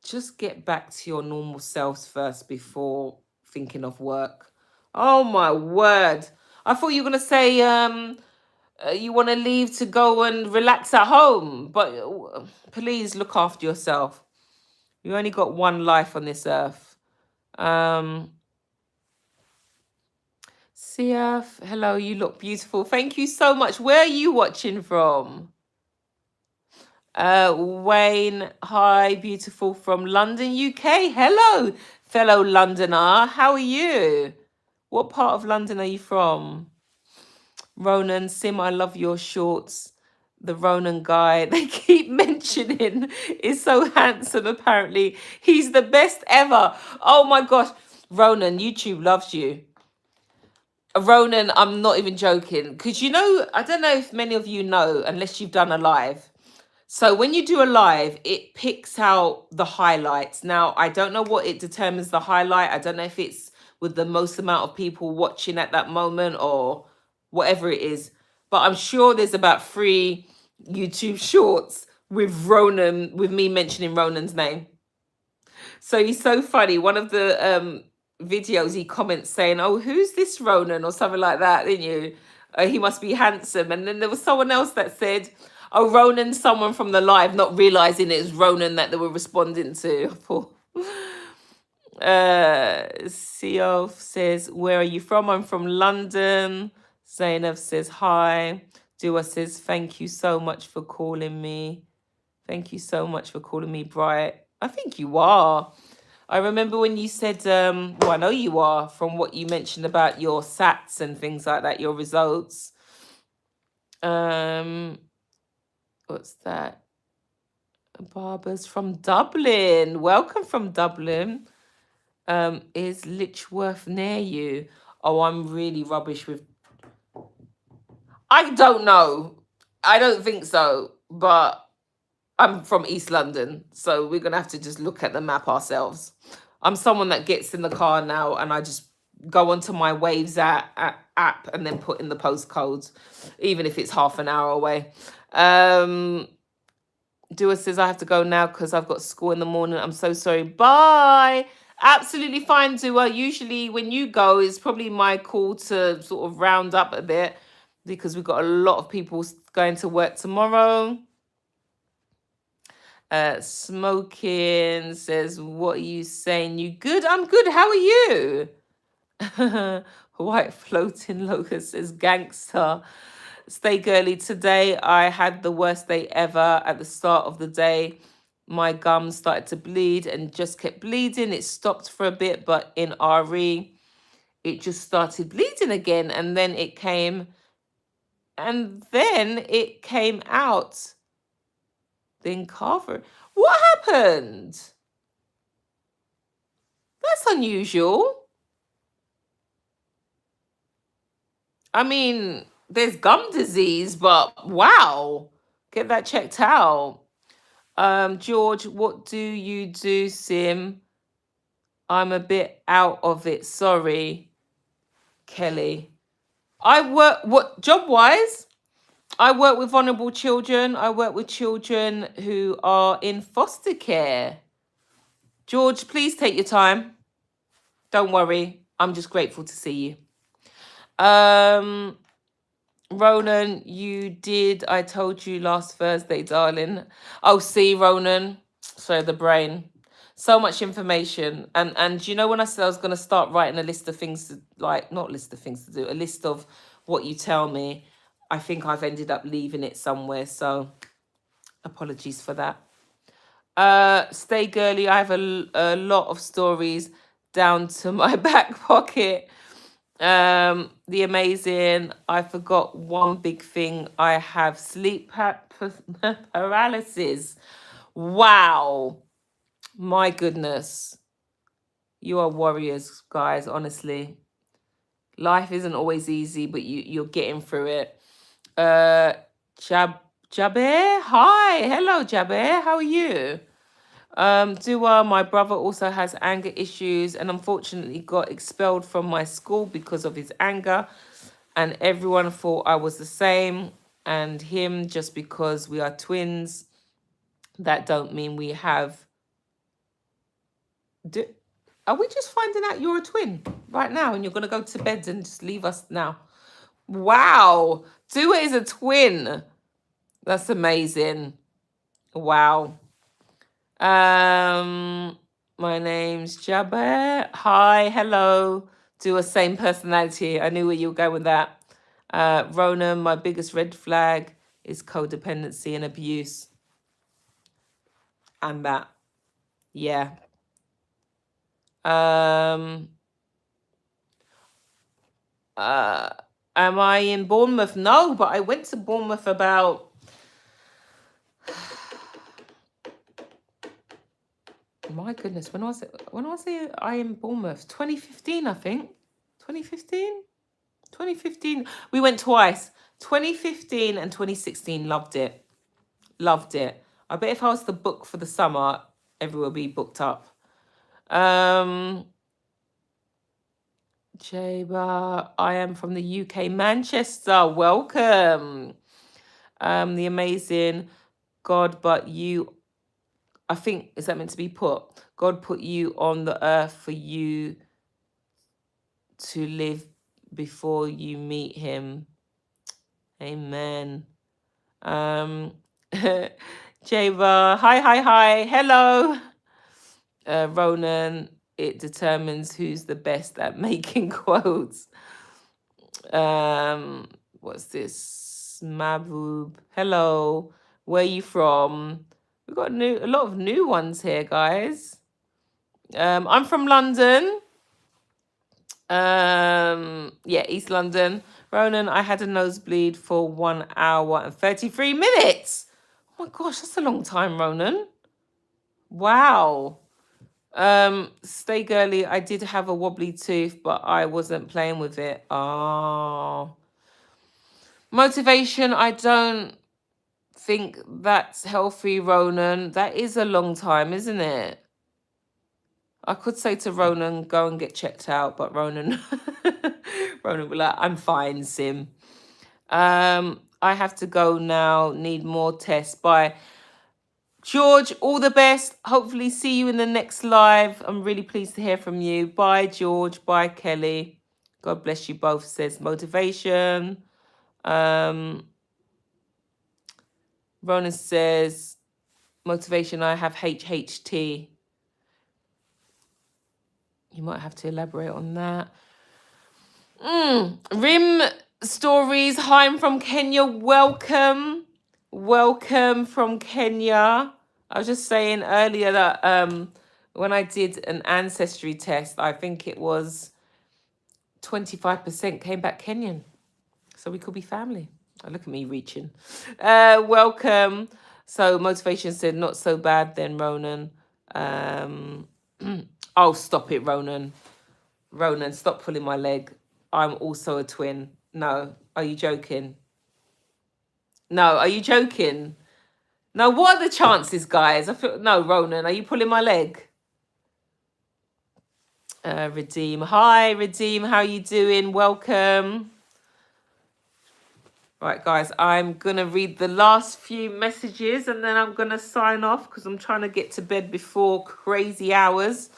S1: just get back to your normal selves first before thinking of work. Oh my word. I thought you were going to say you want to leave to go and relax at home, but please look after yourself. You only got one life on this earth. Siaf, hello, you look beautiful. Thank you so much. Where are you watching from? Wayne, hi, beautiful from London, UK. Hello, fellow Londoner. How are you? What part of London are you from? Ronan, Sim, I love your shorts. The Ronan guy they keep mentioning is so handsome, apparently. He's the best ever. Oh my gosh. Ronan, YouTube loves you. Ronan, I'm not even joking. Because you know, I don't know if many of you know, unless you've done a live. So when you do a live, it picks out the highlights. Now, I don't know what it determines the highlight. I don't know if it's with the most amount of people watching at that moment or whatever it is. But I'm sure there's about 3 YouTube shorts with Ronan, with me mentioning Ronan's name. So he's so funny. One of the videos, he comments saying, "Oh, who's this Ronan?" or something like that, didn't you? He must be handsome. And then there was someone else that said, "Oh, Ronan, someone from the live," not realizing it was Ronan that they were responding to. Siof says, "Where are you from?" I'm from London. Zainab says, "Hi." Dua says, "Thank you so much for calling me. Thank you so much for calling me bright." I think you are. I remember when you said, well, I know you are from what you mentioned about your SATs and things like that, your results. What's that? Barbara's from Dublin. Welcome from Dublin. Is Lichworth near you? Oh, I'm really rubbish with... I don't know. I don't think so, but I'm from East London, so we're gonna have to just look at the map ourselves. I'm someone that gets in the car now and I just go onto my Waves app and then put in the postcodes, even if it's half an hour away. Dua says, "I have to go now because I've got school in the morning. I'm so sorry. Bye." Absolutely fine, Dua. Usually when you go, it's probably my call to sort of round up a bit because we've got a lot of people going to work tomorrow. Smoking says, "What are you saying? You good?" I'm good. How are you? White floating locust says, "Gangster. Stay girly. Today I had the worst day ever. At the start of the day, my gum started to bleed and just kept bleeding. It stopped for a bit, but in RE, it just started bleeding again. And then it came out. Then cover. What happened? That's unusual. I mean, there's gum disease, but wow, get that checked out." George, what do you do, Sim? I'm a bit out of it. Sorry, Kelly. I work job wise? I work with vulnerable children. I work with children who are in foster care. George, please take your time. Don't worry. I'm just grateful to see you. Ronan, you did. I told you last Thursday, darling. Oh, see, Ronan. Sorry, the brain. So much information. And you know when I said I was going to start writing a list of things to, like, not list of things to do, a list of what you tell me, I think I've ended up leaving it somewhere. So apologies for that. Stay girly. I have a lot of stories down to my back pocket. The amazing, I forgot one big thing. I have sleep paralysis. Wow. My goodness. You are warriors, guys, honestly. Life isn't always easy, but you're getting through it. Jaber, hi. Hello, Jaber. How are you? Dua, my brother also has anger issues and unfortunately got expelled from my school because of his anger. And everyone thought I was the same and him just because we are twins. That don't mean we have... Are we just finding out you're a twin right now and you're going to go to bed and just leave us now? Wow. Dua is a twin. That's amazing. Wow. My name's Jabber. Hi, hello. Dua, same personality. I knew where you were going with that. Ronan, my biggest red flag is codependency and abuse. And that. Yeah. Am I in Bournemouth? No, but I went to Bournemouth about... My goodness, when was I in Bournemouth? 2015, I think. 2015? 2015. We went twice. 2015 and 2016. Loved it. Loved it. I bet if I was to book for the summer, everywhere would be booked up. Jaba, I am from the UK, Manchester. Welcome. The amazing God, but you, I think, is that meant to be put? God put you on the earth for you to live before you meet him. Amen. Java, hi. Hello. Ronan, it determines who's the best at making quotes. What's this? Maboob. Hello. Where are you from? We've got a lot of new ones here, guys. I'm from London. Yeah, East London. Ronan, I had a nosebleed for 1 hour and 33 minutes. Oh my gosh, that's a long time, Ronan. Wow. Stay girly. I did have a wobbly tooth, but I wasn't playing with it. Oh. Motivation, I don't think that's healthy, Ronan. That is a long time, isn't it? I could say to Ronan, go and get checked out, but Ronan will be like, I'm fine, Sim. I have to go now. Need more tests. Bye. George, all the best. Hopefully see you in the next live. I'm really pleased to hear from you. Bye, George. Bye, Kelly. God bless you both, says Motivation. Ronan says, Motivation, I have HHT. You might have to elaborate on that. Rim Stories. Hi, I'm from Kenya. Welcome. Welcome from Kenya. I was just saying earlier that when I did an ancestry test, I think it was 25% came back Kenyan. So we could be family. Oh, look at me reaching. Welcome. So Motivation said, not so bad then, Ronan. Oh, stop it, Ronan. Ronan, stop pulling my leg. I'm also a twin. No, are you joking? No, are you joking? No, what are the chances, guys? No, Ronan, are you pulling my leg? Redeem. Hi, Redeem. How you doing? Welcome. Right, guys, I'm going to read the last few messages and then I'm going to sign off because I'm trying to get to bed before crazy hours.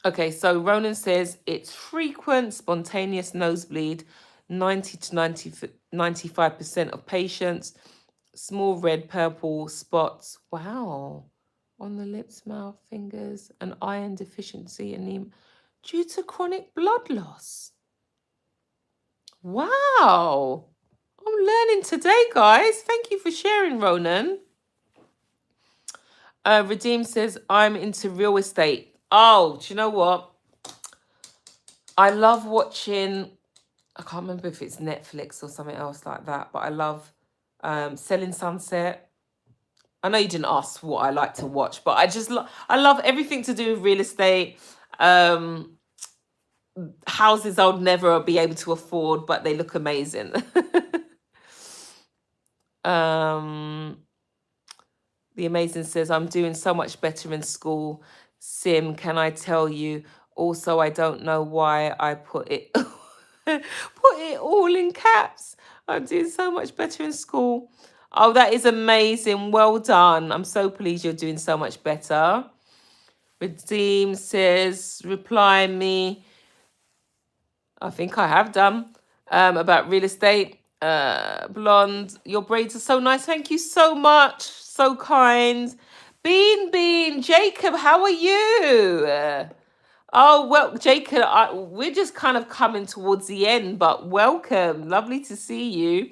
S1: Okay, so Ronan says it's frequent, spontaneous nosebleed, 90 to 95% of patients, small red, purple spots. Wow. On the lips, mouth, fingers, and iron deficiency anemia due to chronic blood loss. Wow. I'm learning today, guys. Thank you for sharing, Ronan. Redeem says, I'm into real estate. Oh, do you know what? I love watching, I can't remember if it's Netflix or something else like that, but I love Selling Sunset. I know you didn't ask what I like to watch, but I love everything to do with real estate. Houses I'll never be able to afford, but they look amazing. The Amazing says, I'm doing so much better in school Sim, can I tell you? Also, I don't know why I put it put it all in caps. I'm doing so much better in school. Oh, that is amazing. Well done. I'm so pleased you're doing so much better. Redeem says, reply me. I think I have done. About real estate. Blonde, your braids are so nice. Thank you so much. So kind. Bean, Jacob, how are you? Oh, well, Jacob, we're just kind of coming towards the end, but welcome. Lovely to see you.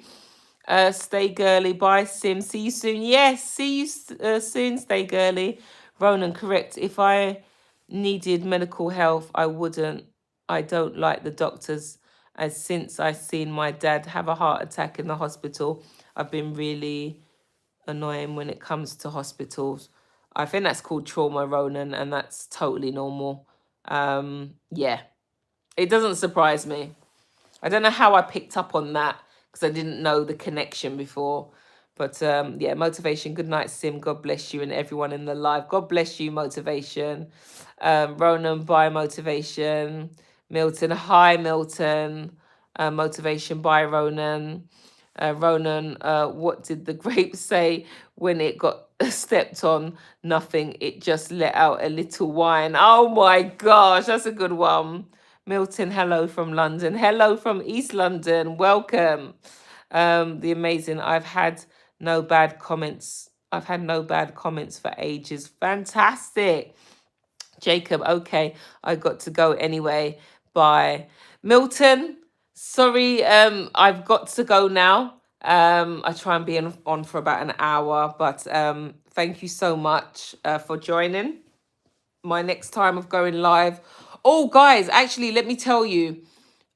S1: Stay girly. Bye, Sim. See you soon. Yes, see you soon. Stay girly. Ronan, correct. If I needed medical health, I wouldn't. I don't like the doctors. As since I seen my dad have a heart attack in the hospital, I've been really annoying when it comes to hospitals. I think that's called trauma, Ronan, and that's totally normal. Yeah, it doesn't surprise me. I don't know how I picked up on that because I didn't know the connection before. But yeah, motivation. Good night, Sim. God bless you and everyone in the live. God bless you, motivation. Ronan, bye, motivation. Milton, hi, Milton. Motivation, bye, Ronan. Ronan, what did the grape say when it got stepped on? Nothing. It just let out a little whine. Oh my gosh, that's a good one. Milton, hello from London. Hello from East London. Welcome. The amazing. I've had no bad comments. I've had no bad comments for ages. Fantastic. Jacob, okay, I got to go anyway. Bye. Milton, sorry, I've got to go now. I try and be on for about an hour, but thank you so much for joining. My next time of going live. Oh, guys, actually, let me tell you,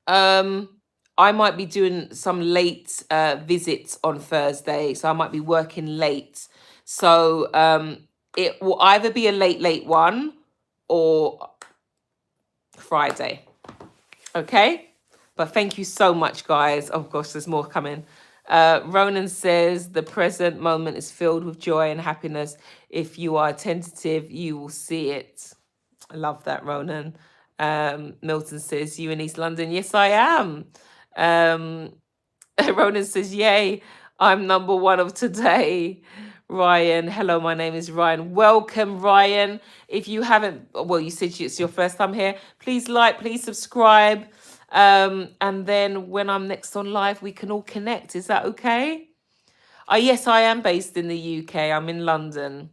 S1: I might be doing some late visits on Thursday, so I might be working late. So it will either be a late one or Friday. Okay? But thank you so much, guys. Oh, gosh, there's more coming. Ronan says, the present moment is filled with joy and happiness. If you are attentive, you will see it. I love that, Ronan. Milton says, you in East London? Yes, I am. Ronan says, yay, I'm number one of today. Ryan, hello, my name is Ryan. Welcome, Ryan. If you haven't, well, you said it's your first time here, please like, please subscribe. And then when I'm next on live, we can all connect. Is that okay? Yes, I am based in the UK. I'm in London.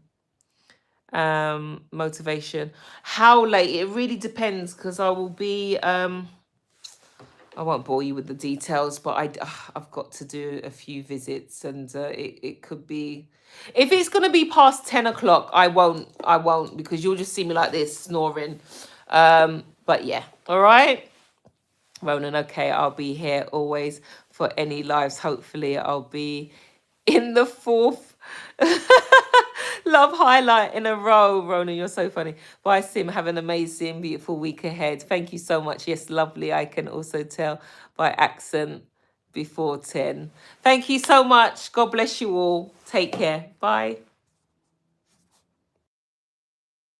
S1: Motivation. How late? It really depends because I will be... I won't bore you with the details, but I've got to do a few visits, and it could be, if it's going to be past 10 o'clock, I won't because you'll just see me like this snoring. But yeah, all right, Ronan. Okay, I'll be here always for any lives. Hopefully, I'll be in the fourth love highlight in a row. Ronan, you're so funny. Bye, Sim. Have an amazing, beautiful week ahead. Thank you so much. Yes, lovely. I can also tell by accent before 10. Thank you so much. God bless you all. Take care. Bye.